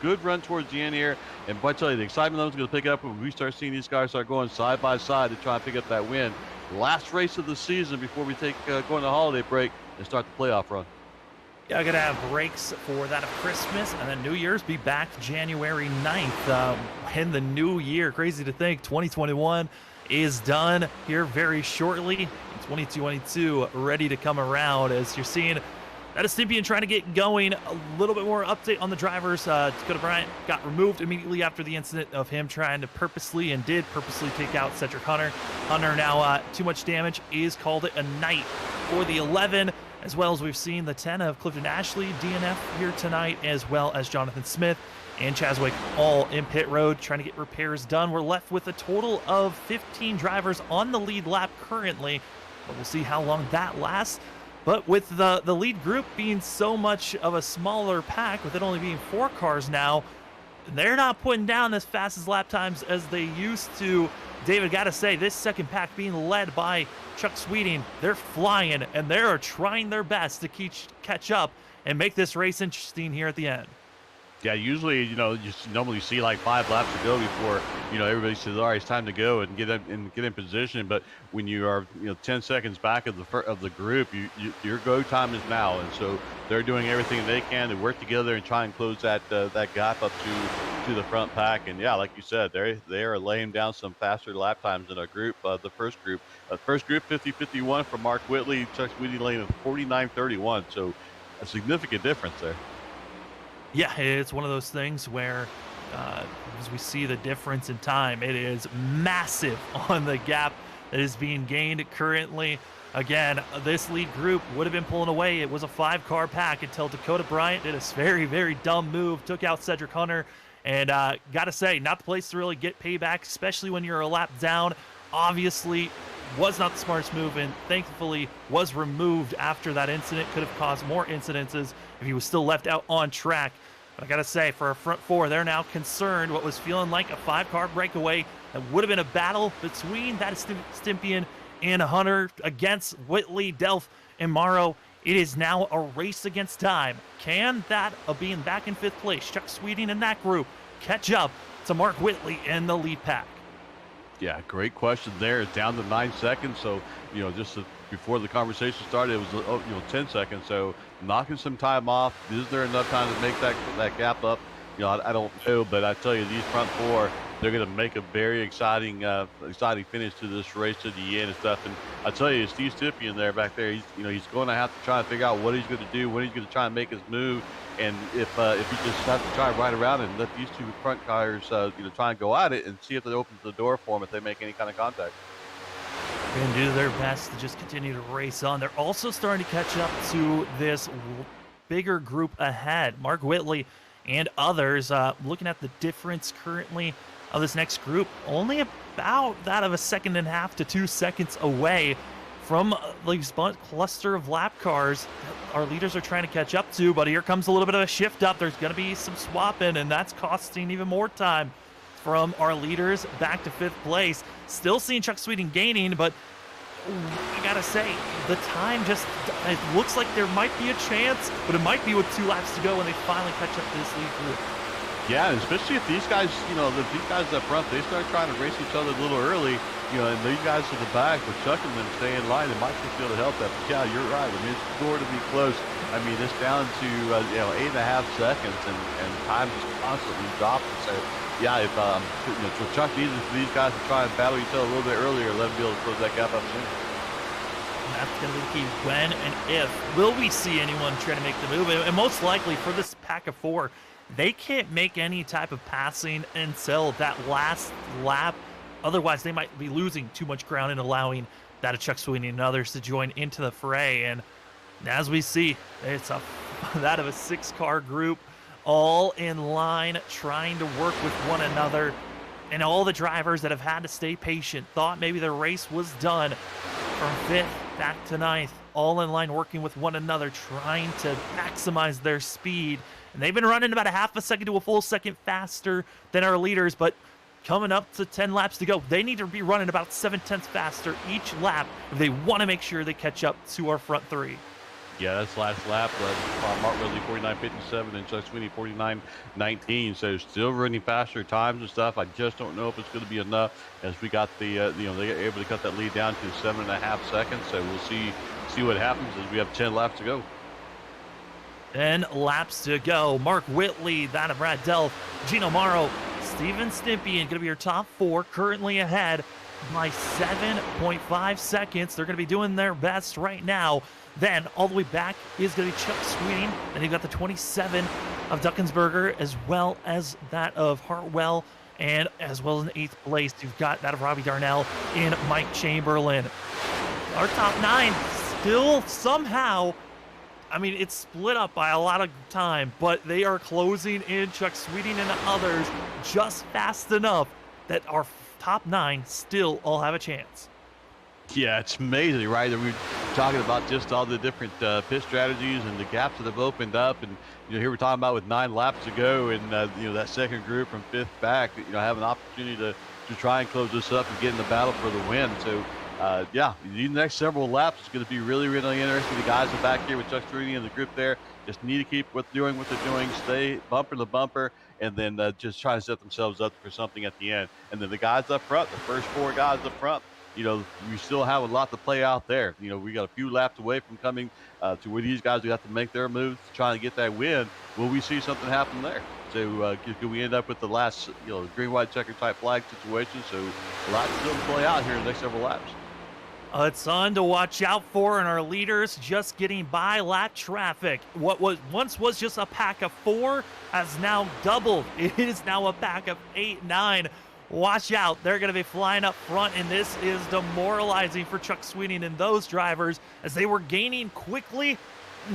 good run towards the end here. And I tell you, the excitement level is going to pick up when we start seeing these cars start going side by side to try and pick up that win. Last race of the season before we take going to holiday break and start the playoff run. Yeah, I'm going to have breaks for that of Christmas and then New Year's. Be back January 9th in the new year. Crazy to think 2021 is done here very shortly. 2022 ready to come around as you're seeing that is Stympian trying to get going. A little bit more update on the drivers. Dakota Bryant got removed immediately after the incident of him trying to purposely take out Cedric Hunter. Hunter now too much damage is called it a night for the 11. as well as we've seen the 10 of Clifton Ashley DNF here tonight, as well as Jonathan Smith and Chaswick all in pit road trying to get repairs done. We're left with a total of 15 drivers on the lead lap currently, but we'll see how long that lasts. But with the lead group being so much of a smaller pack, with it only being 4 cars now, they're not putting down as fast as lap times as they used to. David, got to say, this second pack being led by Chuck Sweeting, they're flying, and they're trying their best to catch up and make this race interesting here at the end. Yeah, usually, you normally see like 5 laps to go before, everybody says, all right, it's time to go and get in position. But when you are, 10 seconds back of the group, your go time is now. And so they're doing everything they can to work together and try and close that gap up to the front pack. And yeah, like you said, they are laying down some faster lap times in our group, the first group. First group, 50-51 from Mark Whitley, Chuck Sweeting laying at 49-31. So a significant difference there. Yeah, it's one of those things where, as we see the difference in time, it is massive on the gap that is being gained currently. Again, this lead group would have been pulling away. It was a 5-car pack until Dakota Bryant did a very, very dumb move, took out Cedric Hunter, and got to say, not the place to really get payback, especially when you're a lap down. Obviously, was not the smartest move, and thankfully was removed after that incident. Could have caused more incidences if he was still left out on track. But I gotta say, for a front 4, they're now concerned. What was feeling like a 5-car breakaway that would have been a battle between that Stympian and Hunter against Whitley, Delph, and Morrow. It is now a race against time. Can that, being back in 5th place, Chuck Sweeting and that group, catch up to Mark Whitley in the lead pack? Yeah, great question there. It's down to 9 seconds. So, just before the conversation started, it was, 10 seconds. So knocking some time off. Is there enough time to make that gap up? I don't know, but I tell you, these front 4, they're going to make a very exciting finish to this race to the end and stuff. And I tell you, Steve Stympian there back there, he's going to have to try and figure out what he's going to do, when he's going to try and make his move. And if he just has to try right around and let these 2 front cars, try and go at it and see if it opens the door for them if they make any kind of contact. They're going to do their best to just continue to race on. They're also starting to catch up to this bigger group ahead. Mark Whitley and others, looking at the difference currently of this next group, only about that of 1.5 seconds to 2 seconds away from the cluster of lap cars that our leaders are trying to catch up to. But here comes a little bit of a shift up. There's going to be some swapping, and that's costing even more time from our leaders back to 5th place. Still seeing Chuck Sweeting gaining, but I gotta say, the time it looks like there might be a chance, but it might be with 2 laps to go when they finally catch up to this lead group. Yeah, and especially if these guys, these guys up front, they start trying to race each other a little early, and these guys to the back, with Chuck and them stay in line, it might just be able to help that. But yeah, you're right. I mean, it's sure to be close. I mean, it's down to 8.5 seconds, and time is constantly dropping. So yeah, if so Chuck needs for these guys to try and battle each other a little bit earlier, let them be able to close that gap up soon. That's going to be the key. When and if will we see anyone try to make the move? And most likely for this pack of 4, they can't make any type of passing until that last lap. Otherwise, they might be losing too much ground and allowing that of Chuck Sweeting and others to join into the fray. And as we see, it's that of a 6-car group, all in line, trying to work with one another. And all the drivers that have had to stay patient, thought maybe the race was done, from 5th back to 9th, all in line working with one another, trying to maximize their speed. And they've been running about 0.5 second to a full second faster than our leaders, but coming up to 10 laps to go, they need to be running about 0.7 faster each lap if they want to make sure they catch up to our front 3. Yeah, that's last lap. Mark Whitley 49.57 and Chuck Sweeting 49.19. So still running faster times and stuff. I just don't know if it's going to be enough, as we got they got able to cut that lead down to 7.5 seconds. So we'll see what happens as we have 10 laps to go. 10 laps to go. Mark Whitley, that of Brad Delph, Gino Morrow, Steven Stympian going to be your top 4, currently ahead by 7.5 seconds. They're going to be doing their best right now. Then all the way back is going to be Chuck Sweeting. Then you've got the 27 of Duckensberger, as well as that of Hartwell, and as well as in 8th place, you've got that of Robbie Darnell and Mike Chamberlain. Our top 9 still somehow I mean, it's split up by a lot of time, but they are closing in. Chuck Sweeting and others just fast enough that our top 9 still all have a chance. Yeah, it's amazing, right? That we're talking about just all the different pit strategies and the gaps that have opened up, and here we're talking about with 9 laps to go, and that second group from 5th back, have an opportunity to try and close this up and get in the battle for the win. So, yeah, the next several laps is going to be really, really interesting. The guys are back here with Chuck Streeny and the group there just need to keep doing what they're doing, stay bumper to bumper, and then just try to set themselves up for something at the end. And then the guys up front, the first 4 guys up front, we still have a lot to play out there. We got a few laps away from coming to where these guys have to make their moves, trying to get that win. Will we see something happen there? So could we end up with the last, green, white, checker type flag situation? So a lot still to play out here in the next several laps. A ton to watch out for, and our leaders just getting by lap traffic. What once was just a pack of 4 has now doubled. It is now a pack of 8, 9. Watch out, they're going to be flying up front, and this is demoralizing for Chuck Sweeting and those drivers as they were gaining quickly.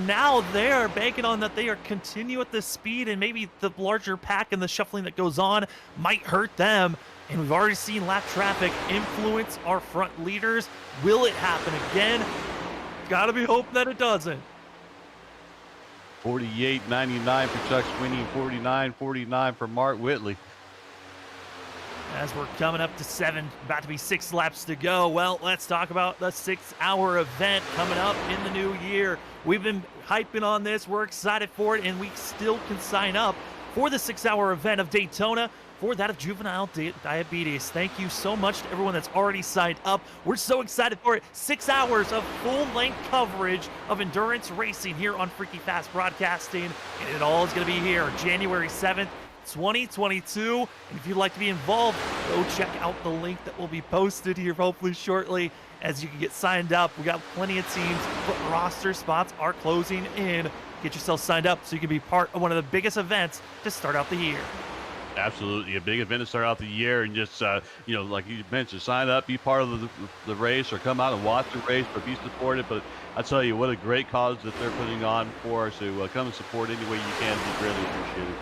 Now they're banking on that they are continue at this speed, and maybe the larger pack and the shuffling that goes on might hurt them. And we've already seen lap traffic influence our front leaders. Will it happen again? Gotta be hoping that it doesn't. 48.99 for Chuck Sweeney, 49.49 for Mark Whitley. As we're coming up to 7, about to be 6 laps to go. Well, let's talk about the 6-hour event coming up in the new year. We've been hyping on this. We're excited for it, and we still can sign up for the 6-hour event of Daytona for that of juvenile diabetes. Thank you so much to everyone that's already signed up. We're so excited for it. 6 hours of full-length coverage of endurance racing here on Freaky Fast Broadcasting, and it all is going to be here January 7th. 2022. And if you'd like to be involved, go check out the link that will be posted here hopefully shortly as you can get signed up. We got plenty of teams, but roster spots are closing in. Get yourself signed up so you can be part of one of the biggest events to start out the year. Absolutely, a big event to start out the year, and just like you mentioned, sign up, be part of the race, or come out and watch the race, but be supported. But I tell you, what a great cause that they're putting on for us. So come and support any way you can. Be greatly appreciated.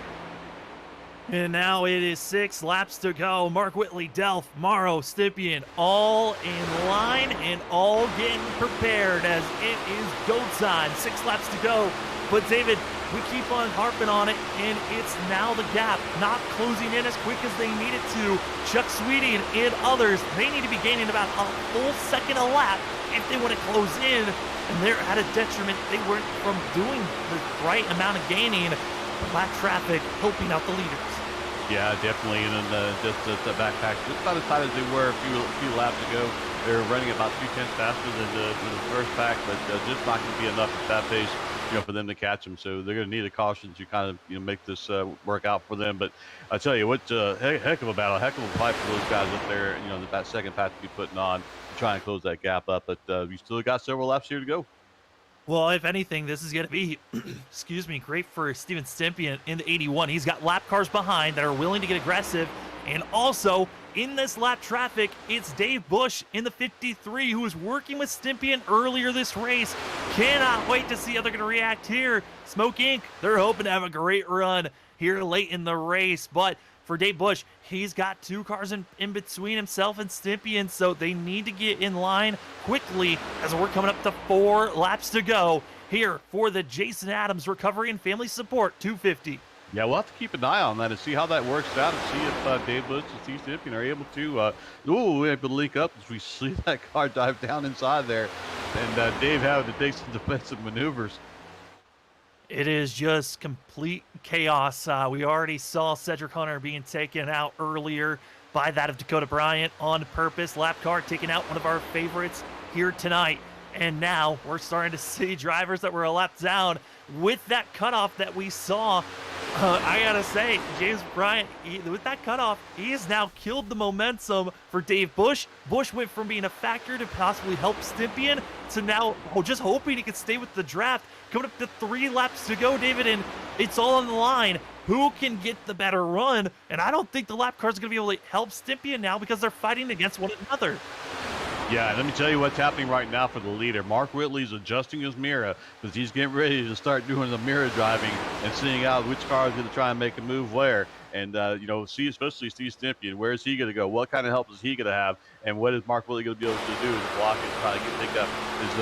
And now it is 6 laps to go. Mark Whitley, Delph, Morrow, Stipien, all in line and all getting prepared as it is go time. 6 laps to go. But David, we keep on harping on it, and it's now the gap not closing in as quick as they need it to. Chuck Sweeting and others, they need to be gaining about a full second a lap if they want to close in, and they're at a detriment. They weren't from doing the right amount of gaining. Lap traffic helping out the leaders. Yeah, definitely, and then just the backpack, just about as tight as they were a few laps ago. They were running about 2/10 faster than the first pack, but just not going to be enough at that pace, for them to catch them. So they're going to need a caution to kind of make this work out for them. But I tell you what, heck of a battle, heck of a fight for those guys up there. That second pack to be putting on to try and close that gap up. But we still got several laps here to go. Well, if anything, this is going to be, excuse me, great for Steven Stipien in the 81. He's got lap cars behind that are willing to get aggressive. And also, in this lap traffic, it's Dave Bush in the 53 who was working with Stipien earlier this race. Cannot wait to see how they're going to react here. Smoke Inc., they're hoping to have a great run here late in the race. But for Dave Bush, he's got 2 cars in between himself and Stipien, so they need to get in line quickly as we're coming up to 4 laps to go here for the Jason Adams Recovery and Family Support 250. Yeah, we'll have to keep an eye on that and see how that works out, and see if Dave Bush and Steve Stipien are able to we're able to link up as we see that car dive down inside there, and Dave having to take some defensive maneuvers. It is just complete chaos. We already saw Cedric Hunter being taken out earlier by that of Dakota Bryant on purpose. Lap car taking out one of our favorites here tonight. And now we're starting to see drivers that were a lap down with that cutoff that we saw. I gotta say, James Bryant, with that cutoff, he has now killed the momentum for Dave Bush. Bush went from being a factor to possibly help Stipien to now just hoping he can stay with the draft. Coming up to 3 laps to go, David, and it's all on the line. Who can get the better run? And I don't think the lap cars are going to be able to help Stipien now because they're fighting against one another. Yeah, and let me tell you what's happening right now for the leader. Mark Whitley's adjusting his mirror because he's getting ready to start doing the mirror driving and seeing out which car is going to try and make a move where. And, see, especially Steve Stimpian, where is he going to go? What kind of help is he going to have? And what is Mark Whitley going to be able to do to block it and try to pick up his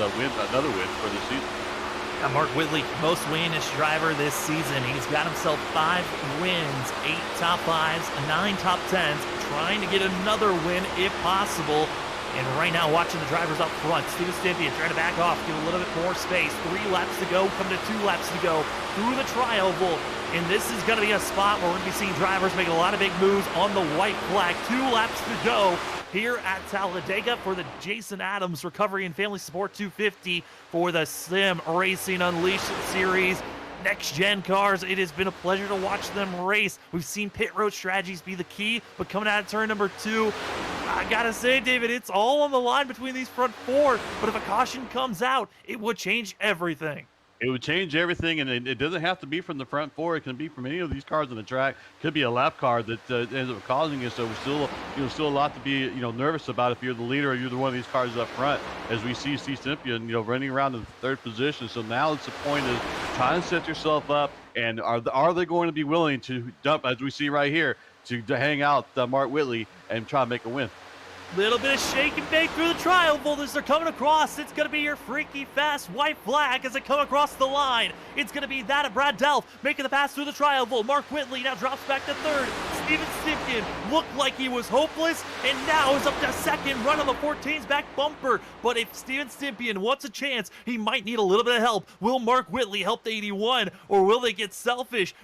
another win for the season? Mark Whitley, most winningest driver this season. He's got himself 5 wins, 8 top 5s, 9 top 10s, trying to get another win if possible. And right now, watching the drivers up front, Steven Stimpian trying to back off, give a little bit more space. 3 laps to go, coming to 2 laps to go through the tri-oval. And this is going to be a spot where we're going to be seeing drivers making a lot of big moves on the white flag. 2 laps to go here at Talladega for the Jason Adams Recovery and Family Support 250 for the Sim Racing Unleashed Series. Next-gen cars, it has been a pleasure to watch them race. We've seen pit road strategies be the key, but coming out of turn number 2, I gotta say, David, it's all on the line between these front 4, but if a caution comes out, it would change everything. It would change everything, and it doesn't have to be from the front 4. It can be from any of these cars on the track. Could be a lap car that ends up causing it. So we're still a lot to be nervous about if you're the leader or you're the one of these cars up front. As we see Steve Stimpian running around in the 3rd position. So now it's the point of trying to set yourself up, and are they going to be willing to dump, as we see right here, to hang out Mark Whitley and try and make a win? Little bit of shake and bake through the tri-oval as they're coming across. It's going to be your freaky fast white flag as they come across the line. It's going to be that of Brad Delph making the pass through the tri-oval. Mark Whitley now drops back to 3rd. Steven Stimpian looked like he was hopeless and now is up to 2nd, run on the 14's back bumper. But if Steven Stimpian wants a chance, he might need a little bit of help. Will Mark Whitley help the 81 or will they get selfish?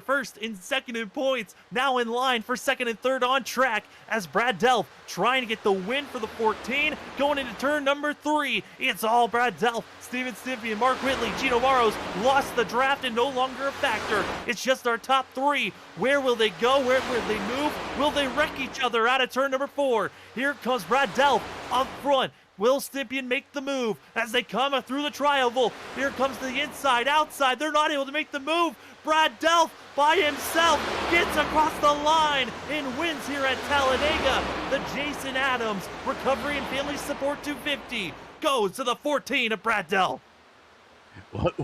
First and 2nd in points, now in line for 2nd and 3rd on track as Brad Delph trying to get the win for the 14, going into turn number 3. It's all Brad Delph, Steven Stimpian, Mark Whitley, Gino Maros lost the draft and no longer a factor. It's just our top 3. Where will they go? Where will they move? Will they wreck each other out of turn number 4? Here comes Brad Delph up front. Will Stimpian make the move as they come through the tri-oval? Here comes the inside, outside. They're not able to make the move. Brad Delph by himself gets across the line and wins here at Talladega. The Jason Adams Recovery and Family Support 250 goes to the 14 of Brad Delph.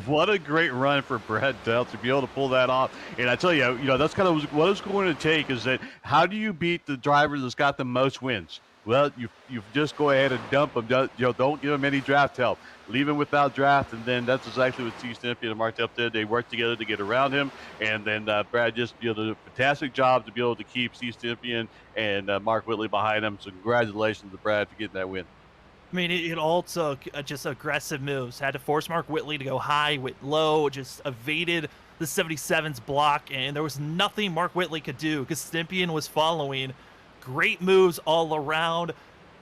What a great run for Brad Delph to be able to pull that off. And I tell you, that's kind of what it's going to take is that how do you beat the driver that's got the most wins? Well, you just go ahead and dump them. Don't give them any draft help. Leave him without draft, and then that's exactly what Steve Stimpian and Mark Delph did. They worked together to get around him, and then Brad just did a fantastic job to be able to keep Steve Stimpian and Mark Whitley behind him. So congratulations to Brad for getting that win. I mean, it all took just aggressive moves. Had to force Mark Whitley to go high with low, just evaded the 77's block, and there was nothing Mark Whitley could do because Stimpian was following. Great moves all around,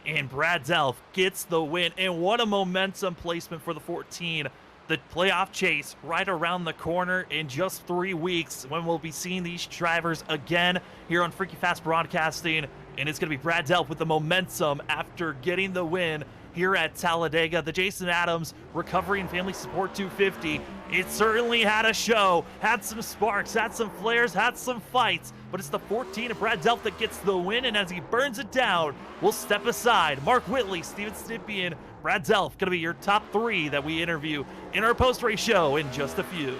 and Brad Delph gets the win. And what a momentum placement for the 14. The playoff chase right around the corner in just 3 weeks when we'll be seeing these drivers again here on Freaky Fast Broadcasting. And it's going to be Brad Delph with the momentum after getting the win here at Talladega. The Jason Adams Recovery and Family Support 250. It certainly had a show, had some sparks, had some flares, had some fights, but it's the 14 of Brad Delph that gets the win, and as he burns it down, we'll step aside. Mark Whitley, Steven Stimpian, Brad Delph, going to be your top 3 that we interview in our post-race show in just a few.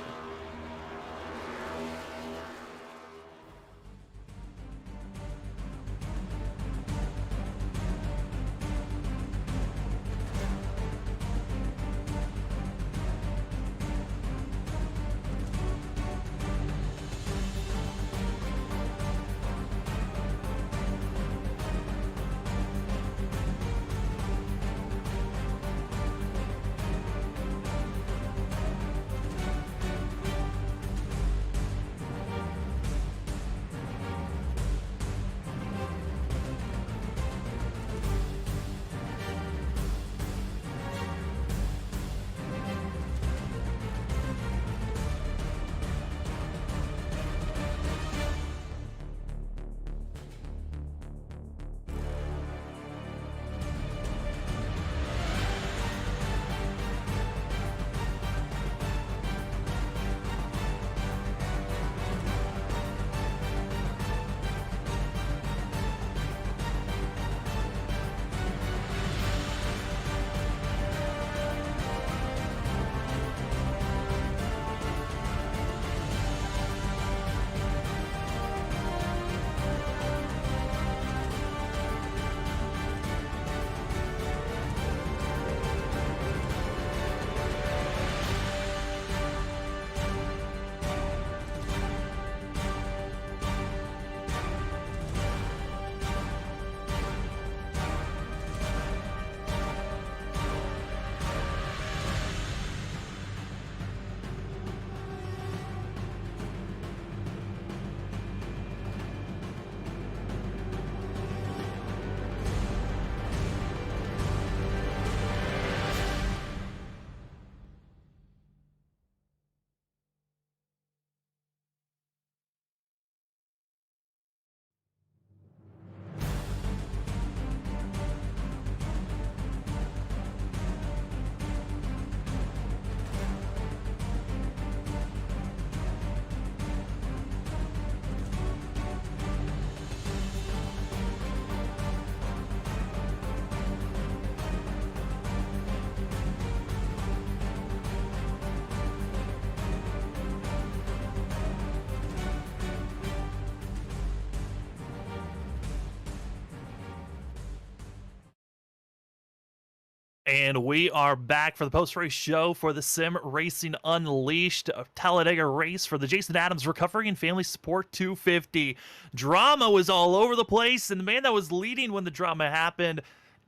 And we are back for the post-race show for the Sim Racing Unleashed Talladega race for the Jason Adams Recovery and Family Support 250. Drama was all over the place, and the man that was leading when the drama happened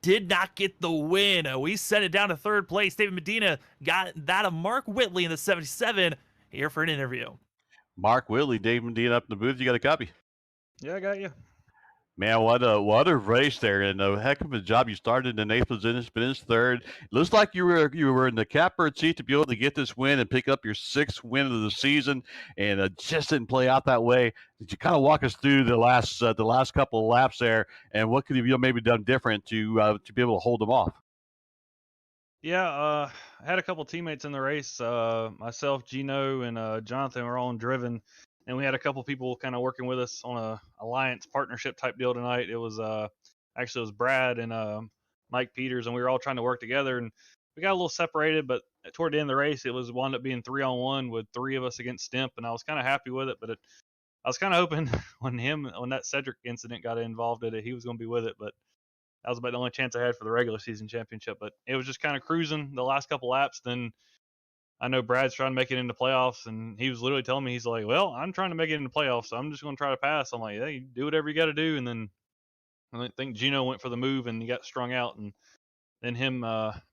did not get the win. We set it down to third place. David Medina got that of Mark Whitley in the 77 here for an interview. Mark Whitley, Dave Medina up in the booth. You got a copy? Yeah, I got you. Man, what a race there, and a heck of a job. You started in eighth position, finished third. Looks like you were in the catbird seat to be able to get this win and pick up your sixth win of the season, and just didn't play out that way. Did you kind of walk us through the last couple of laps there, and what could you maybe done different to be able to hold them off? Yeah, I had a couple teammates in the race. Myself, Gino, and Jonathan were all on driven, and we had a couple people kind of working with us on a alliance partnership type deal tonight. It was actually it was Brad and Mike Peters, and we were all trying to work together, and we got a little separated. But toward the end of the race, it was wound up being 3-on-1 with three of us against Stimp, and I was kind of happy with it. But I was kind of hoping when that Cedric incident got involved in it, he was going to be with it, but that was about the only chance I had for the regular season championship. But it was just kind of cruising the last couple laps. Then I know Brad's trying to make it into playoffs, and he was literally telling me, he's like, well, I'm trying to make it into playoffs, so I'm just going to try to pass. I'm like, hey, do whatever you got to do. And then I think Gino went for the move, and he got strung out. And then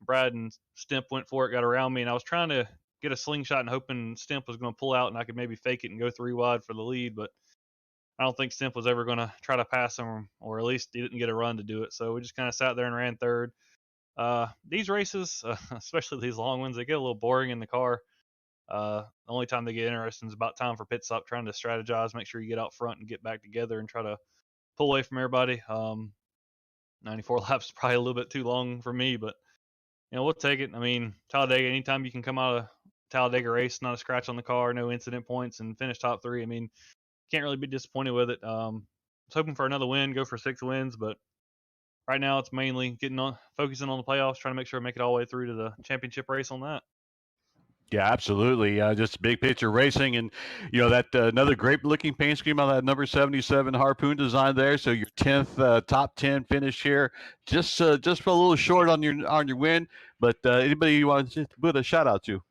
Brad and Stimp went for it, got around me, and I was trying to get a slingshot and hoping Stimp was going to pull out and I could maybe fake it and go 3 wide for the lead. But I don't think Stimp was ever going to try to pass him, or at least he didn't get a run to do it. So we just kind of sat there and ran third. These races, especially these long ones, they get a little boring in the car. The only time they get interesting is about time for pit stop, trying to strategize, make sure you get out front and get back together and try to pull away from everybody. 94 laps is probably a little bit too long for me, but we'll take it. I mean, Talladega, anytime you can come out of Talladega race, not a scratch on the car, no incident points, and finish top 3, I mean, can't really be disappointed with it. I was hoping for another win, go for 6 wins, but right now it's mainly focusing on the playoffs, trying to make sure I make it all the way through to the championship race on that. Yeah, absolutely. Just big picture racing, and that another great looking paint scheme on that number 77 Harpoon design there. So your 10th top 10 finish here, just a little short on your win. But anybody you want to put a shout out to?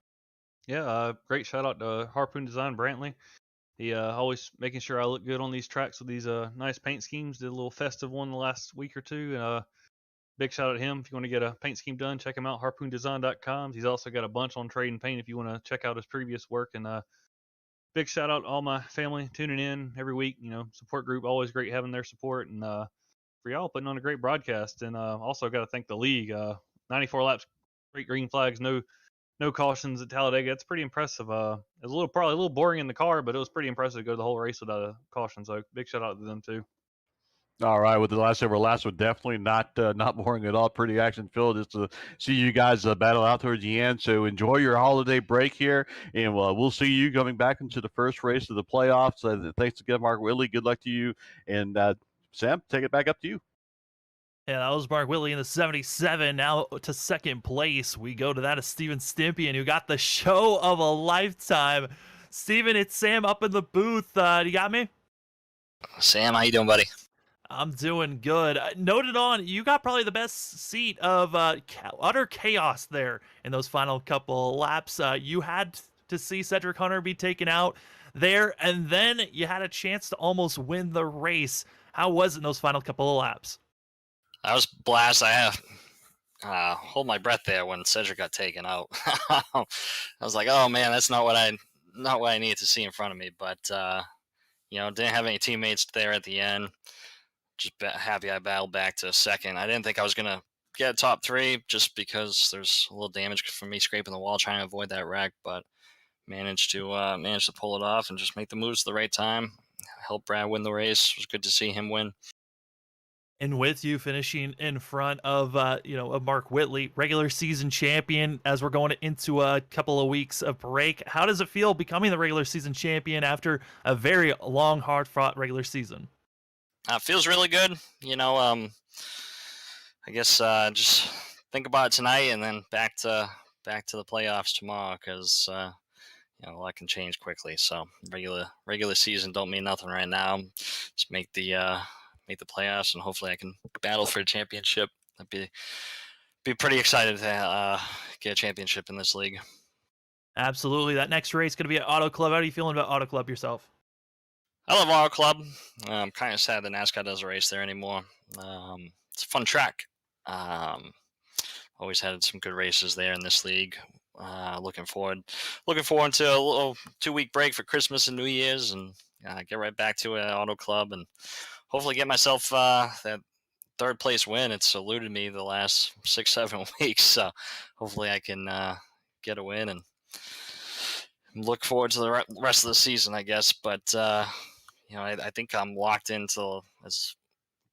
Yeah, great shout out to Harpoon Design Brantley. He always making sure I look good on these tracks with these nice paint schemes. Did a little festive one the last week or two. Big shout out to him. If you want to get a paint scheme done, check him out, harpoondesign.com. He's also got a bunch on trade and paint if you want to check out his previous work. And big shout out to all my family tuning in every week. Support group, always great having their support. And for y'all putting on a great broadcast. And also got to thank the league. 94 laps, great green flags, no cautions at Talladega. It's pretty impressive. It was probably a little boring in the car, but it was pretty impressive to go the whole race without a caution. So big shout out to them too. All right, with the last several laps were definitely not boring at all. Pretty action filled. Just to see you guys battle out towards the end. So enjoy your holiday break here, and we'll see you coming back into the first race of the playoffs. Thanks again, Mark Whitley. Good luck to you, and Sam, take it back up to you. Yeah, that was Mark Whitley in the 77. Now to second place, we go to that of Steven Stimpian, who got the show of a lifetime. Steven, it's Sam up in the booth. You got me? Sam, how you doing, buddy? I'm doing good. Noted on, you got probably the best seat of utter chaos there in those final couple laps. You had to see Cedric Hunter be taken out there, and then you had a chance to almost win the race. How was it in those final couple of laps? I was blessed. I have hold my breath there when Cedric got taken out. I was like, oh man, that's not what I needed to see in front of me. But didn't have any teammates there at the end. Just happy I battled back to second. I didn't think I was gonna get top 3 just because there's a little damage from me scraping the wall trying to avoid that wreck, but managed to pull it off and just make the moves at the right time. Help Brad win the race. It was good to see him win. And with you finishing in front of of Mark Whitley, regular season champion, as we're going into a couple of weeks of break, how does it feel becoming the regular season champion after a very long, hard-fought regular season? Feels really good. I guess just think about it tonight and then back to the playoffs tomorrow, because a lot can change quickly. So regular season don't mean nothing right now. Just make the playoffs, and hopefully I can battle for a championship. That'd be be pretty excited to get a championship in this league. Absolutely. That next race going to be at Auto Club. How are you feeling about Auto Club yourself? I love Auto Club. I'm kind of sad that NASCAR doesn't race there anymore. It's a fun track. Always had some good races there in this league. Looking forward to a little 2-week break for Christmas and New Year's, and get right back to Auto Club, and hopefully get myself that third place win. It's eluded me the last 6-7 weeks, so hopefully I can get a win and look forward to the rest of the season, I guess. But I think I'm locked into, as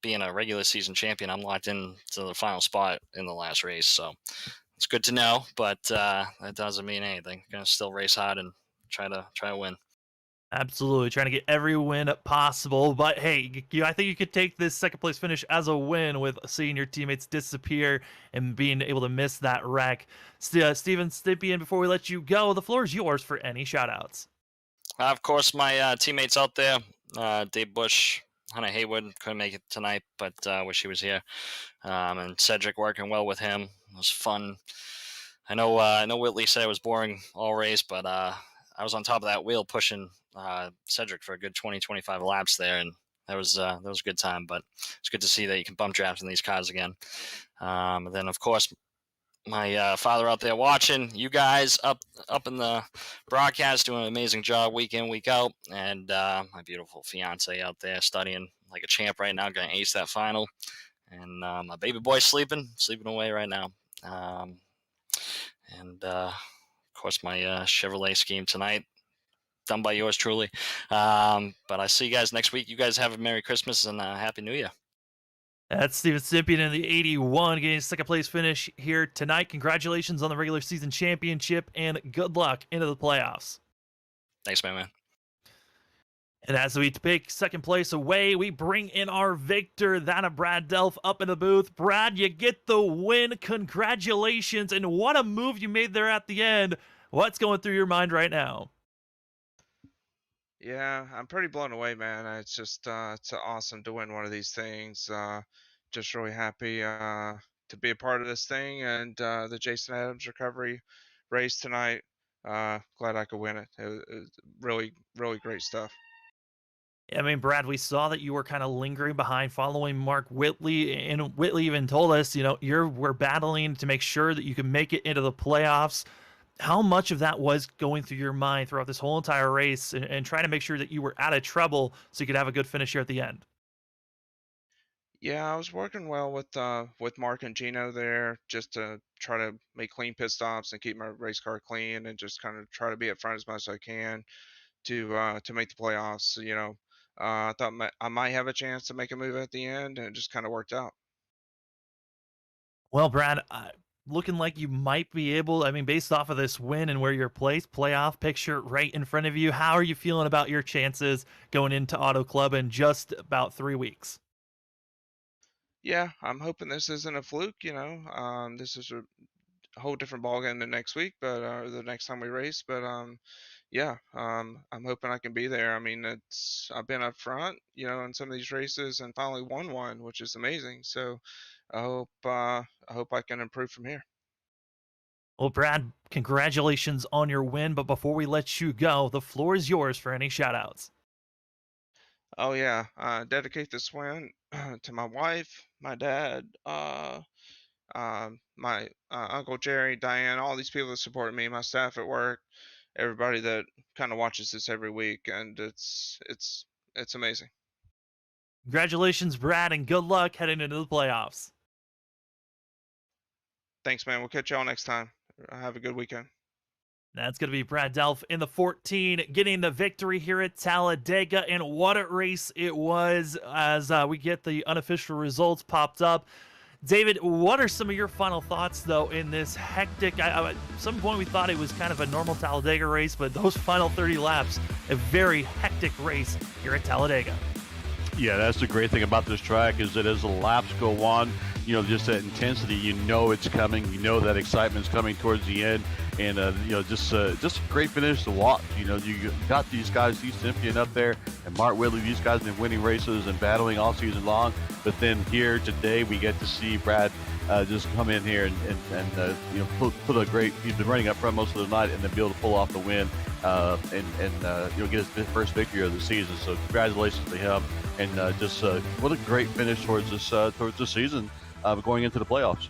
being a regular season champion, I'm locked into the final spot in the last race. So it's good to know, but that doesn't mean anything. I'm gonna still race hard and try to win. Absolutely, trying to get every win possible. But hey, I think you could take this second place finish as a win with seeing your teammates disappear and being able to miss that wreck. Steven Stippian, before we let you go, the floor is yours for any shout-outs. Of course, my teammates out there, Dave Bush, Hunter Haywood couldn't make it tonight, but wish he was here. And Cedric, working well with him. It was fun. I know Whitley said it was boring all race, but I was on top of that wheel pushing Cedric for a good 20-25 laps there, and that was a good time. But it's good to see that you can bump draft in these cars again. And then, of course, my father out there watching, you guys up in the broadcast doing an amazing job week in, week out, and my beautiful fiance out there studying like a champ right now, going to ace that final, and my baby boy sleeping away right now, and of course my Chevrolet scheme tonight, done by yours truly. But I see you guys next week. You guys have a Merry Christmas and Happy New Year. That's Steven Stippian in the 81 getting a second place finish here tonight. Congratulations on the regular season championship and good luck into the playoffs. Thanks, man. And as we take second place away, we bring in our victor, that of Brad Delph, up in the booth. Brad, you get the win. Congratulations. And what a move you made there at the end. What's going through your mind right now? Yeah, I'm pretty blown away, man. It's just it's awesome to win one of these things. Just really happy to be a part of this thing, and the Jason Adams recovery race tonight. Glad I could win it. It was really, really great stuff. I mean, Brad, we saw that you were kind of lingering behind following Mark Whitley, and Whitley even told us, we're battling to make sure that you can make it into the playoffs. How much of that was going through your mind throughout this whole entire race and trying to make sure that you were out of trouble so you could have a good finish here at the end? Yeah, I was working well with Mark and Gino there, just to try to make clean pit stops and keep my race car clean, and just kind of try to be up front as much as I can to make the playoffs. I thought I might have a chance to make a move at the end, and it just kind of worked out. Well, Brad, looking like you might be able, based off of this win and where you're placed, playoff picture right in front of you, how are you feeling about your chances going into Auto Club in just about 3 weeks? Yeah, I'm hoping this isn't a fluke. This is a whole different ballgame the next week, but the next time we race. But yeah, I'm hoping I can be there. I've been up front, in some of these races, and finally won one, which is amazing. So I hope I can improve from here. Well, Brad, congratulations on your win. But before we let you go, the floor is yours for any shout-outs. Oh yeah, dedicate this win to my wife, my dad, my Uncle Jerry, Diane, all these people that support me, my staff at work, everybody that kind of watches this every week, and it's amazing. Congratulations, Brad, and good luck heading into the playoffs. Thanks, man. We'll catch y'all next time. Have a good weekend. That's going to be Brad Delph in the 14, getting the victory here at Talladega. And what a race it was as we get the unofficial results popped up. David, what are some of your final thoughts, though, in this hectic... at some point, we thought it was kind of a normal Talladega race, but those final 30 laps, a very hectic race here at Talladega. Yeah, that's the great thing about this track is that as the laps go on, just that intensity, it's coming. That excitement's coming towards the end. And, just a great finish to watch. You got these guys, Steve Stippian up there, and Mark Whitley. These guys have been winning races and battling all season long. But then here today, we get to see Brad just come in here and you know, put a great. He's been running up front most of the night, and then be able to pull off the win and you know, get his first victory of the season. So congratulations to him, and just what a great finish towards this season, going into the playoffs.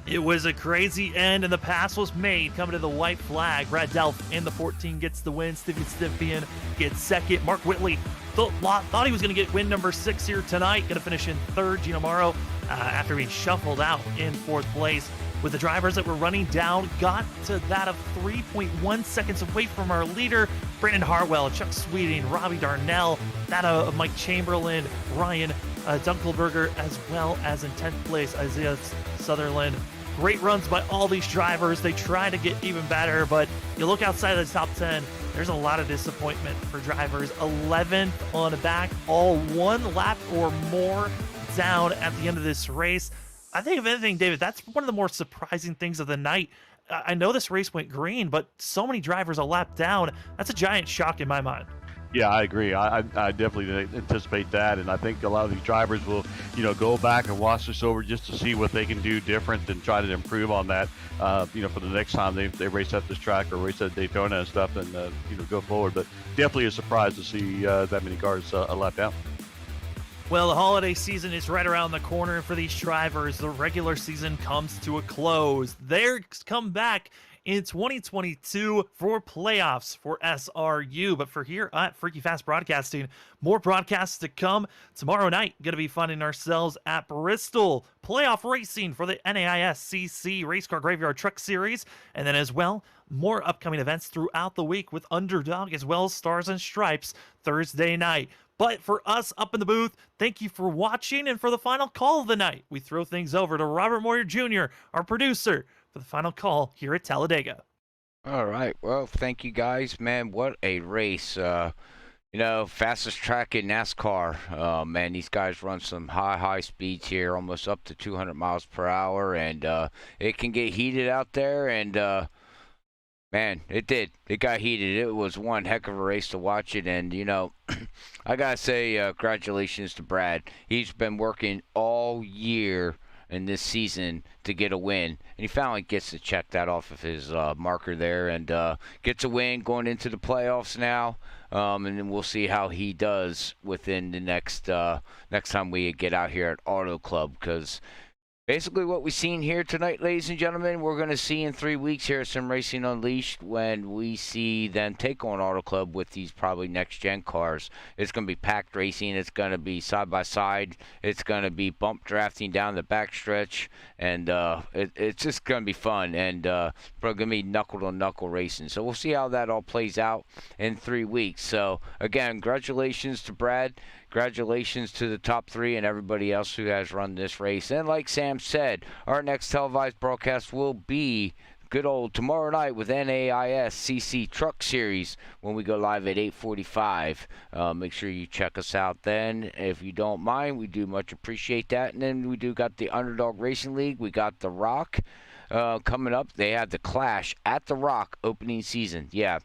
It was a crazy end, and the pass was made coming to the white flag. Brad Delph in the 14 gets the win. Stephen Stippian gets second. Mark Whitley thought he was going to get win number 6 here tonight. Going to finish in third. Gino Morrow, after being shuffled out in fourth place. With the drivers that were running down, got to that of 3.1 seconds away from our leader, Brandon Harwell, Chuck Sweeting, Robbie Darnell, that of Mike Chamberlain, Ryan Dunkelberger, as well as in 10th place, Isaiah Sutherland. Great runs by all these drivers. They try to get even better, but you look outside of the top 10, there's a lot of disappointment for drivers. 11th on the back, all 1 lap or more down at the end of this race. I think, if anything, David, that's one of the more surprising things of the night. I know this race went green, but so many drivers a lap down, that's a giant shock in my mind. Yeah, I agree. I definitely anticipate that, and I think a lot of these drivers will, you know, go back and watch this over just to see what they can do different and try to improve on that, you know, for the next time they race at this track or race at Daytona and stuff, and you know, go forward. But definitely a surprise to see that many cars a lap down. Well, the holiday season is right around the corner for these drivers. The regular season comes to a close. They're come back in 2022 for playoffs for SRU. But for here at Freaky Fast Broadcasting, more broadcasts to come. Tomorrow night, going to be finding ourselves at Bristol. Playoff racing for the NAIS CC Race Car Graveyard Truck Series. And then as well, more upcoming events throughout the week with Underdog as well as Stars and Stripes Thursday night. But for us up in the booth, thank you for watching. And for the final call of the night, we throw things over to Robert Moyer Jr., our producer, for the final call here at Talladega. All right. Well, thank you guys, man. What a race. You know, fastest track in NASCAR. Man, these guys run some high speeds here, almost up to 200 miles per hour. And it can get heated out there. And man, it did. It got heated. It was one heck of a race to watch it. And, you know, I got to say congratulations to Brad. He's been working all year in this season to get a win. And he finally gets to check that off of his marker there and gets a win going into the playoffs now. And then we'll see how he does within the next time we get out here at Auto Club, because basically what we've seen here tonight, ladies and gentlemen, we're going to see in 3 weeks here at Sim Racing Unleashed when we see them take on Auto Club with these probably next-gen cars. It's going to be packed racing. It's going to be side-by-side. It's going to be bump drafting down the backstretch. And it's just going to be fun. And probably going to be knuckle-to-knuckle racing. So we'll see how that all plays out in 3 weeks. So, again, congratulations to Brad. Congratulations to the top 3 and everybody else who has run this race. And like Sam said, our next televised broadcast will be good old tomorrow night with NAIS CC Truck Series when we go live at 8:45. Make sure you check us out then. If you don't mind, we do much appreciate that. And then we do got the Underdog Racing League. We got the Rock coming up. They had the Clash at the Rock opening season. Yeah.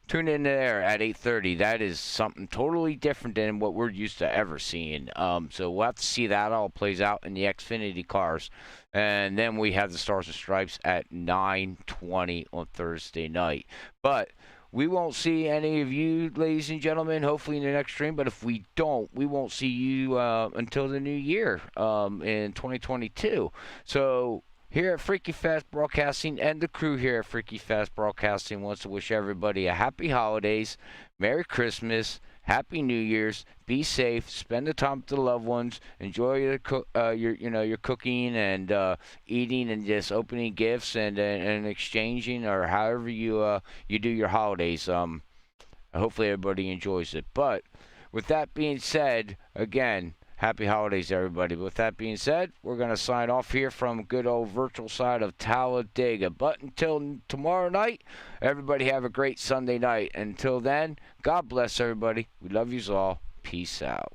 Tune in there at 8:30. That is something totally different than what we're used to ever seeing. So we'll have to see that all plays out in the Xfinity cars. And then we have the Stars and Stripes at 9:20 on Thursday night. But we won't see any of you, ladies and gentlemen, hopefully in the next stream. But if we don't, we won't see you until the new year in 2022. So here at Freaky Fast Broadcasting and the crew here at Freaky Fast Broadcasting wants to wish everybody a happy holidays, Merry Christmas, Happy New Year's, be safe, spend the time with the loved ones, enjoy your cooking and eating and just opening gifts and exchanging or however you do your holidays. Hopefully everybody enjoys it. But with that being said, again, happy holidays, everybody. With that being said, we're going to sign off here from good old virtual side of Talladega. But until tomorrow night, everybody have a great Sunday night. Until then, God bless everybody. We love yous all. Peace out.